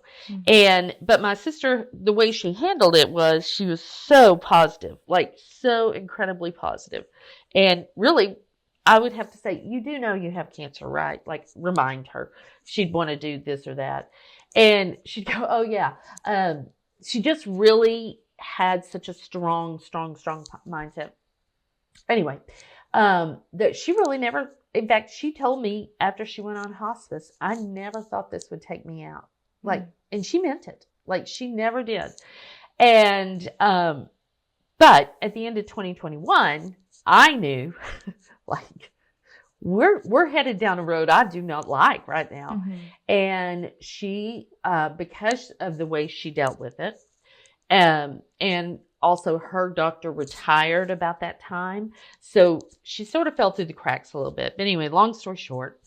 But my sister, the way she handled it was she was so positive, like so incredibly positive. And really, I would have to say, you do know you have cancer, right? Like, remind her. She'd want to do this or that. And she'd go, oh yeah. She just really had such a strong mindset. Anyway, that she really never, in fact, she told me after she went on hospice, I never thought this would take me out. Like, and she meant it. Like, she never did. And, but at the end of 2021, I knew, like, we're headed down a road I do not like right now. And she, because of the way she dealt with it, and also her doctor retired about that time. So she sort of fell through the cracks a little bit. But anyway, long story short,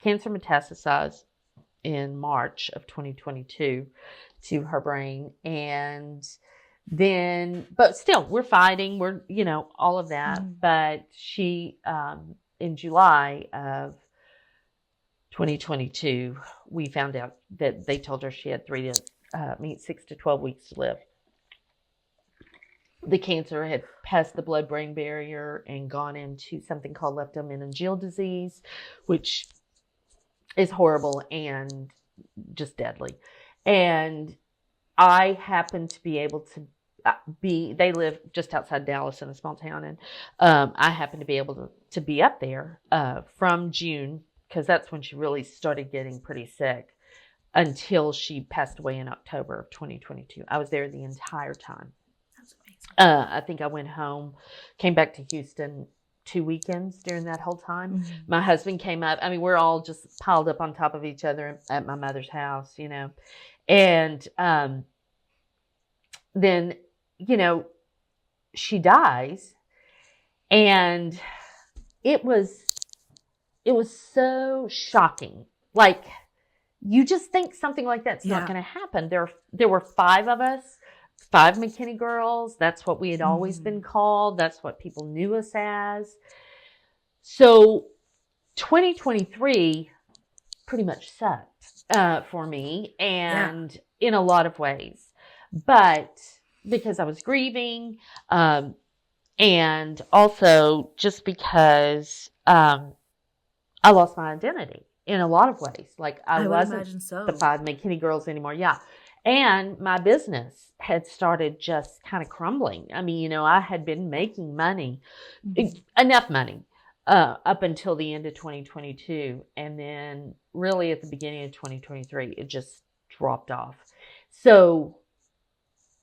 cancer metastasized in March of 2022 to her brain. And then, but still, we're fighting. We're, all of that. But she, in July of 2022, we found out that they told her she had 6 to 12 weeks to live. The cancer had passed the blood-brain barrier and gone into something called leptomeningeal disease, which is horrible and just deadly. And I happened to be able to they live just outside Dallas in a small town, and I happened to be able to be up there from June, because that's when she really started getting pretty sick, until she passed away in October of 2022. I was there the entire time. I think I went home, came back to Houston 2 weekends during that whole time. My husband came up. I mean, we're all just piled up on top of each other at my mother's house, And then, she dies. And it was was so shocking. Like, you just think something like that's Yeah. not going to happen. There were 5 of us, 5 McKinney girls. That's what we had always been called. That's what people knew us as. So 2023 pretty much sucked for me, and in a lot of ways. But because I was grieving, and also just because I lost my identity in a lot of ways. Like, I wasn't the 5 McKinney girls anymore. Yeah. And my business had started just kind of crumbling. I mean, I had been making money, enough money, up until the end of 2022. And then really at the beginning of 2023, it just dropped off. So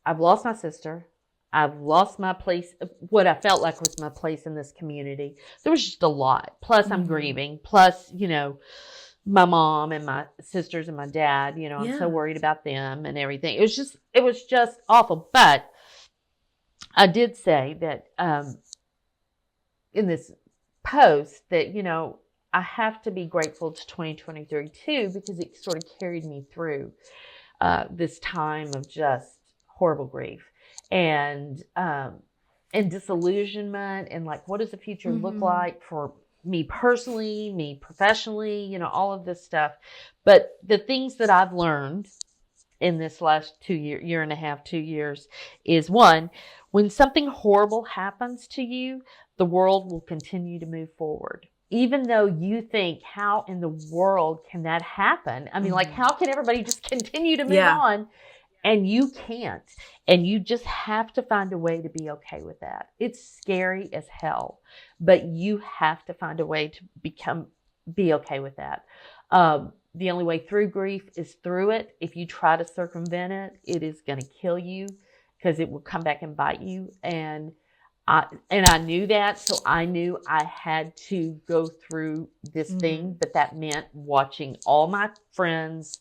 I've lost my sister. I've lost my place, what I felt like was my place in this community. There was just a lot. Plus I'm grieving. Plus, my mom and my sisters and my dad, I'm so worried about them and everything. It was just awful. But I did say that, in this post that, I have to be grateful to 2023 too, because it sort of carried me through, this time of just horrible grief and disillusionment, and like, what does the future look like for me personally, me professionally, all of this stuff. But the things that I've learned in this last 2 and a half, 2 years is, one, when something horrible happens to you, the world will continue to move forward. Even though you think, how in the world can that happen? I mean, like, how can everybody just continue to move on? And you can't. And you just have to find a way to be okay with that. It's scary as hell, but you have to find a way to be okay with that. The only way through grief is through it. If you try to circumvent it, it is going to kill you, because it will come back and bite you. And I knew that, so I knew I had to go through this thing, but that meant watching all my friends,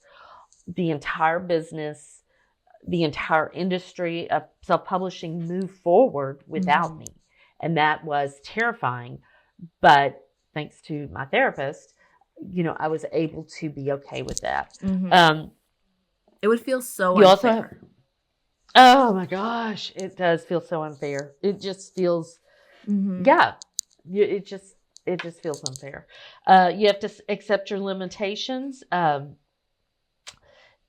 the entire business, the entire industry of self-publishing move forward without me. And that was terrifying. But thanks to my therapist, I was able to be okay with that. It would feel so unfair. Oh my gosh, it does feel so unfair. It just feels, it just feels unfair. You have to accept your limitations.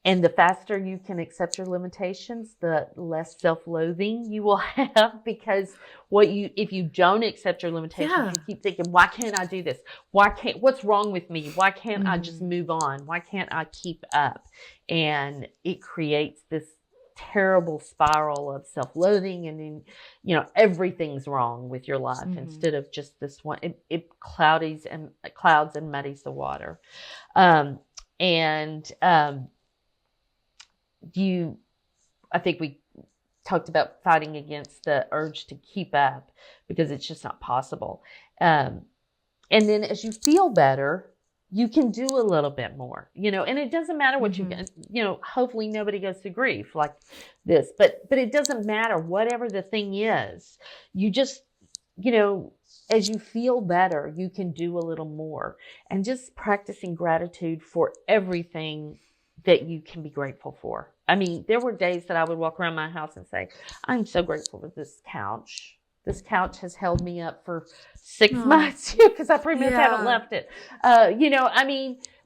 And the faster you can accept your limitations, the less self-loathing you will have, because if you don't accept your limitations, you keep thinking, why can't I do this? What's wrong with me? Why can't I just move on? Why can't I keep up? And it creates this terrible spiral of self-loathing, and then, everything's wrong with your life instead of just this one. It clouds and muddies the water. I think we talked about fighting against the urge to keep up, because it's just not possible. And then as you feel better, you can do a little bit more, and it doesn't matter what you can, hopefully nobody goes through grief like this, but it doesn't matter, whatever the thing is, you just, as you feel better, you can do a little more, and just practicing gratitude for everything that you can be grateful for. I mean, there were days that I would walk around my house and say, I'm so grateful for this couch. This couch has held me up for 6 months, because I pretty much haven't left it.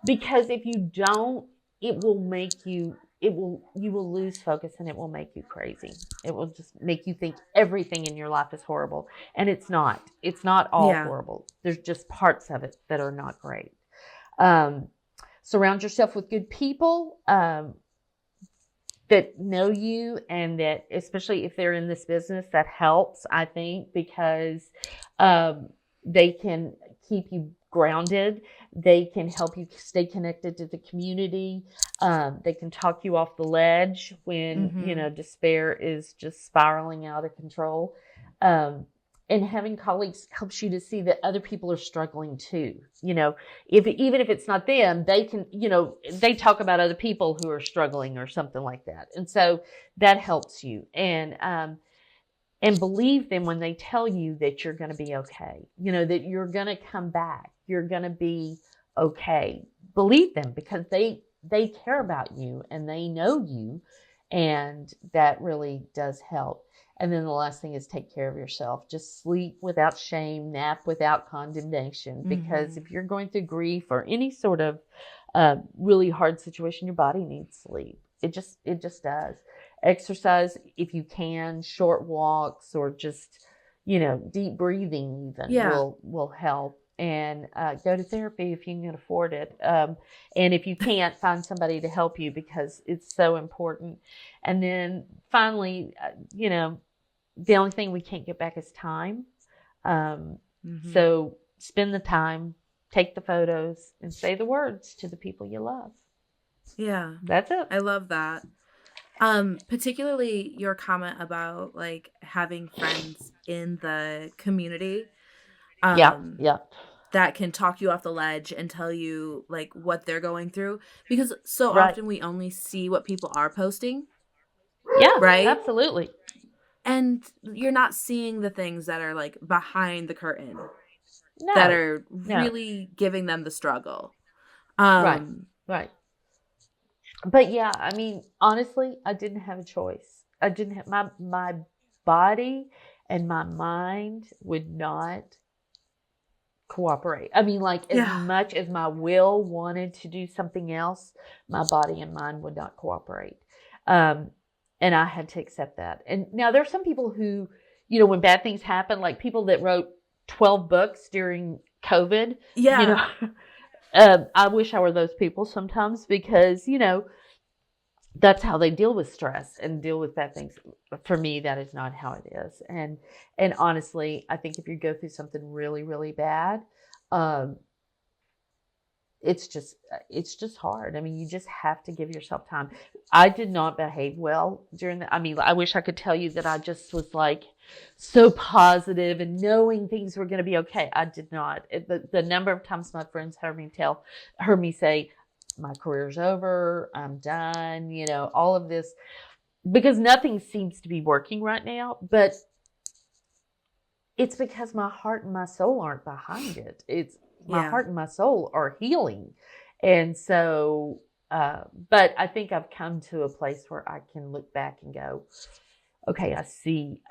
Because if you don't, you will lose focus, and it will make you crazy. It will just make you think everything in your life is horrible. And it's not. It's not all horrible. There's just parts of it that are not great. Surround yourself with good people that know you, and that, especially if they're in this business, that helps, I think, because they can keep you grounded. They can help you stay connected to the community. They can talk you off the ledge when, despair is just spiraling out of control. And having colleagues helps you to see that other people are struggling too. Even if it's not them, they can, they talk about other people who are struggling or something like that. And so that helps you. And and believe them when they tell you that you're going to be okay. That you're going to come back. You're going to be okay. Believe them, because they care about you and they know you, and that really does help. And then the last thing is take care of yourself. Just sleep without shame, nap without condemnation, because if you're going through grief or any sort of really hard situation, your body needs sleep. It just does. Exercise if you can, short walks, or just deep breathing even will help. And go to therapy if you can afford it. And if you can't, find somebody to help you, because it's so important. And then finally, the only thing we can't get back is time. So spend the time, take the photos, and say the words to the people you love. Yeah. That's it. I love that. Particularly your comment about like having friends in the community. Yeah. That can talk you off the ledge and tell you like what they're going through, because so Right. often we only see what people are posting. Yeah, right. Absolutely. And you're not seeing the things that are like behind the curtain that are really giving them the struggle. Right. But yeah, I mean, honestly, I didn't have a choice. I didn't have my body and my mind would not cooperate. I mean, like as much as my will wanted to do something else, my body and mind would not cooperate. And I had to accept that. And now there's some people who, when bad things happen, like people that wrote 12 books during COVID, I wish I were those people sometimes, because, that's how they deal with stress and deal with bad things. For me, that is not how it is. And honestly, I think if you go through something really, really bad, it's just hard. I mean, you just have to give yourself time. I did not behave well during I wish I could tell you that I just was like so positive and knowing things were going to be okay. I did not. The number of times my friends heard me say, my career's over, I'm done, all of this, because nothing seems to be working right now, but it's because my heart and my soul aren't behind it. It's my heart and my soul are healing. And so, but I think I've come to a place where I can look back and go, okay, I see.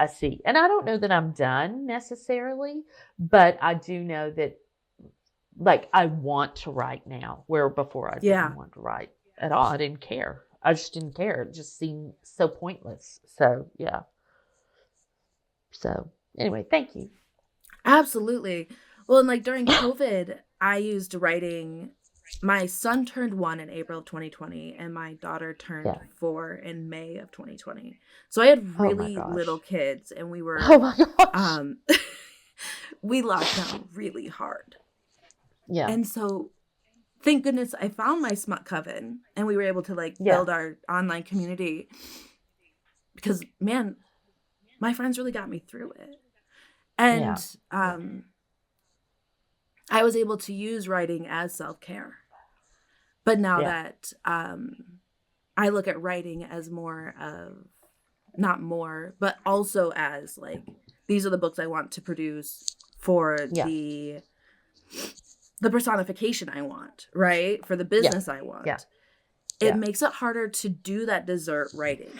And I don't know that I'm done necessarily, but I do know that like I want to write now, where before I didn't want to write at all. I didn't care. I just didn't care. It just seemed so pointless. So, yeah. So, anyway, thank you. Absolutely. Well, and like during COVID, I used writing. My son turned 1 in April of 2020, and my daughter turned 4 in May of 2020. So I had really little kids, and we were we locked down really hard. Yeah. And so thank goodness I found my smut coven, and we were able to like build our online community, because man, my friends really got me through it. And I was able to use writing as self-care. But now that I look at writing as more of, not more, but also as like, these are the books I want to produce for the personification I want, right? For the business I want. Yeah. It makes it harder to do that dessert writing.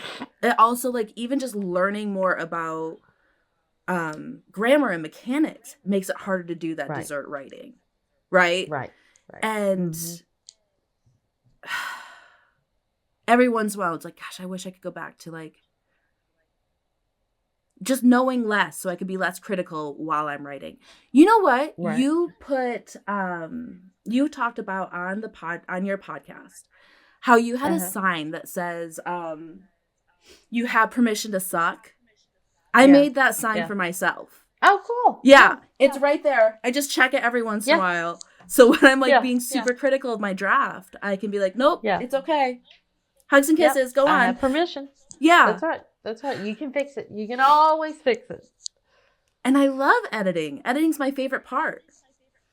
It also, like, even just learning more about grammar and mechanics makes it harder to do that dessert writing. Right? Right. And every once in a while, it's like, gosh, I wish I could go back to, like, just knowing less so I could be less critical while I'm writing. You know what? Right. You put, you talked about on your podcast how you had a sign that says, you have permission to suck. I made that sign for myself. Oh, cool. Yeah, it's right there. I just check it every once in a while. So when I'm like being super critical of my draft, I can be like, nope, it's okay. Hugs and kisses, go on. I have permission. Yeah. That's right. You can fix it. You can always fix it. And I love editing. Editing's my favorite part.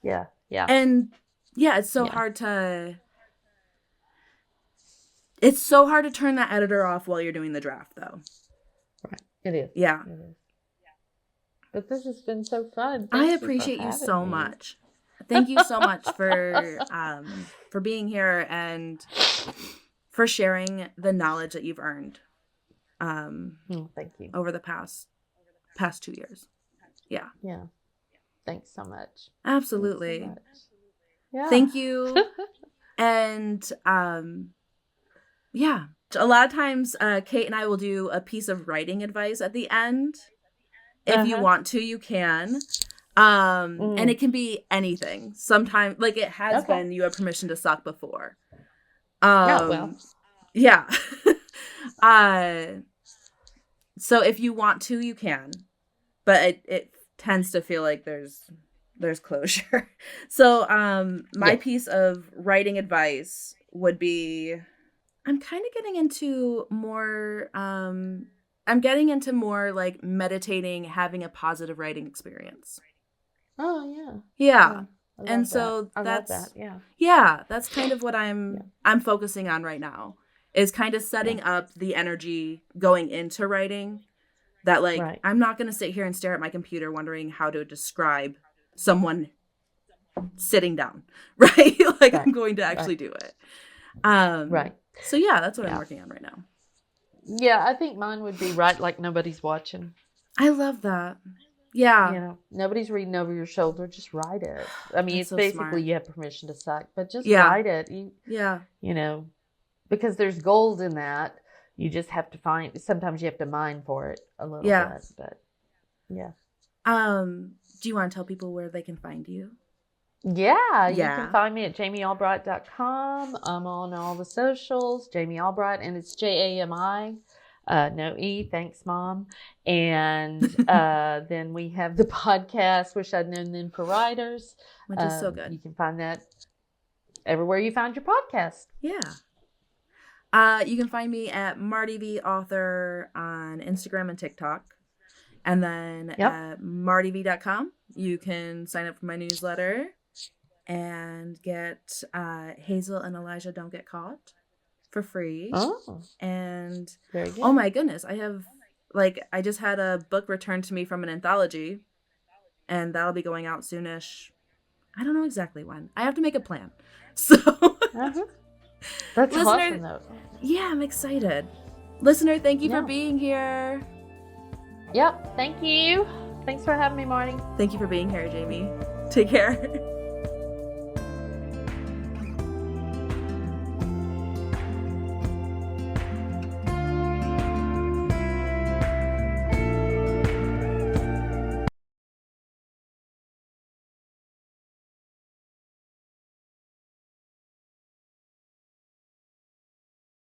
Yeah. And it's so hard to... It's so hard to turn that editor off while you're doing the draft, though. Right. It is. Yeah. It is. But this has been so fun. I appreciate you so much. Thank you so much for being here and for sharing the knowledge that you've earned. Thank you. Over the past 2 years. Yeah. Yeah. Thanks so much. Absolutely. Thanks so much. Yeah. Thank you. And yeah, a lot of times Kate and I will do a piece of writing advice at the end. If you want to, you can. And it can be anything. Sometimes, like it has been, you have permission to suck before. Yeah. So if you want to, you can. But it tends to feel like there's closure. So my piece of writing advice would be, I'm kind of getting into more like meditating, having a positive writing experience. Oh yeah. Yeah. And that. so that's love that. Yeah, that's kind of what I'm focusing on right now, is kind of setting up the energy going into writing, that like I'm not going to sit here and stare at my computer wondering how to describe someone sitting down, right? Like I'm going to actually do it. So yeah, that's what I'm working on right now. Yeah, I think mine would be write like nobody's watching. I love that. Yeah. You know, nobody's reading over your shoulder. Just write it. I mean, it's so basically smart. You have permission to suck, but just write it. You know, because there's gold in that. You just have to sometimes you have to mine for it a little bit. But yeah. Do you want to tell people where they can find you? Yeah, you can find me at JamiAlbright.com. I'm on all the socials, Jami Albright, and it's Jami. No E, thanks, Mom. And then we have the podcast, Wish I'd Known Then for Writers. Which is so good. You can find that everywhere you found your podcast. Yeah. You can find me at Marty V Author on Instagram and TikTok. And then at martyv.com, you can sign up for my newsletter and get Hazel and Elijah Don't Get Caught for free. Oh. And very good. Oh my goodness, I just had a book returned to me from an anthology, and that'll be going out soonish. I don't know exactly when. I have to make a plan. So that's awesome though. Yeah, I'm excited. Listener, thank you for being here. Yep, thank you. Thanks for having me, Marty. Thank you for being here, Jami. Take care.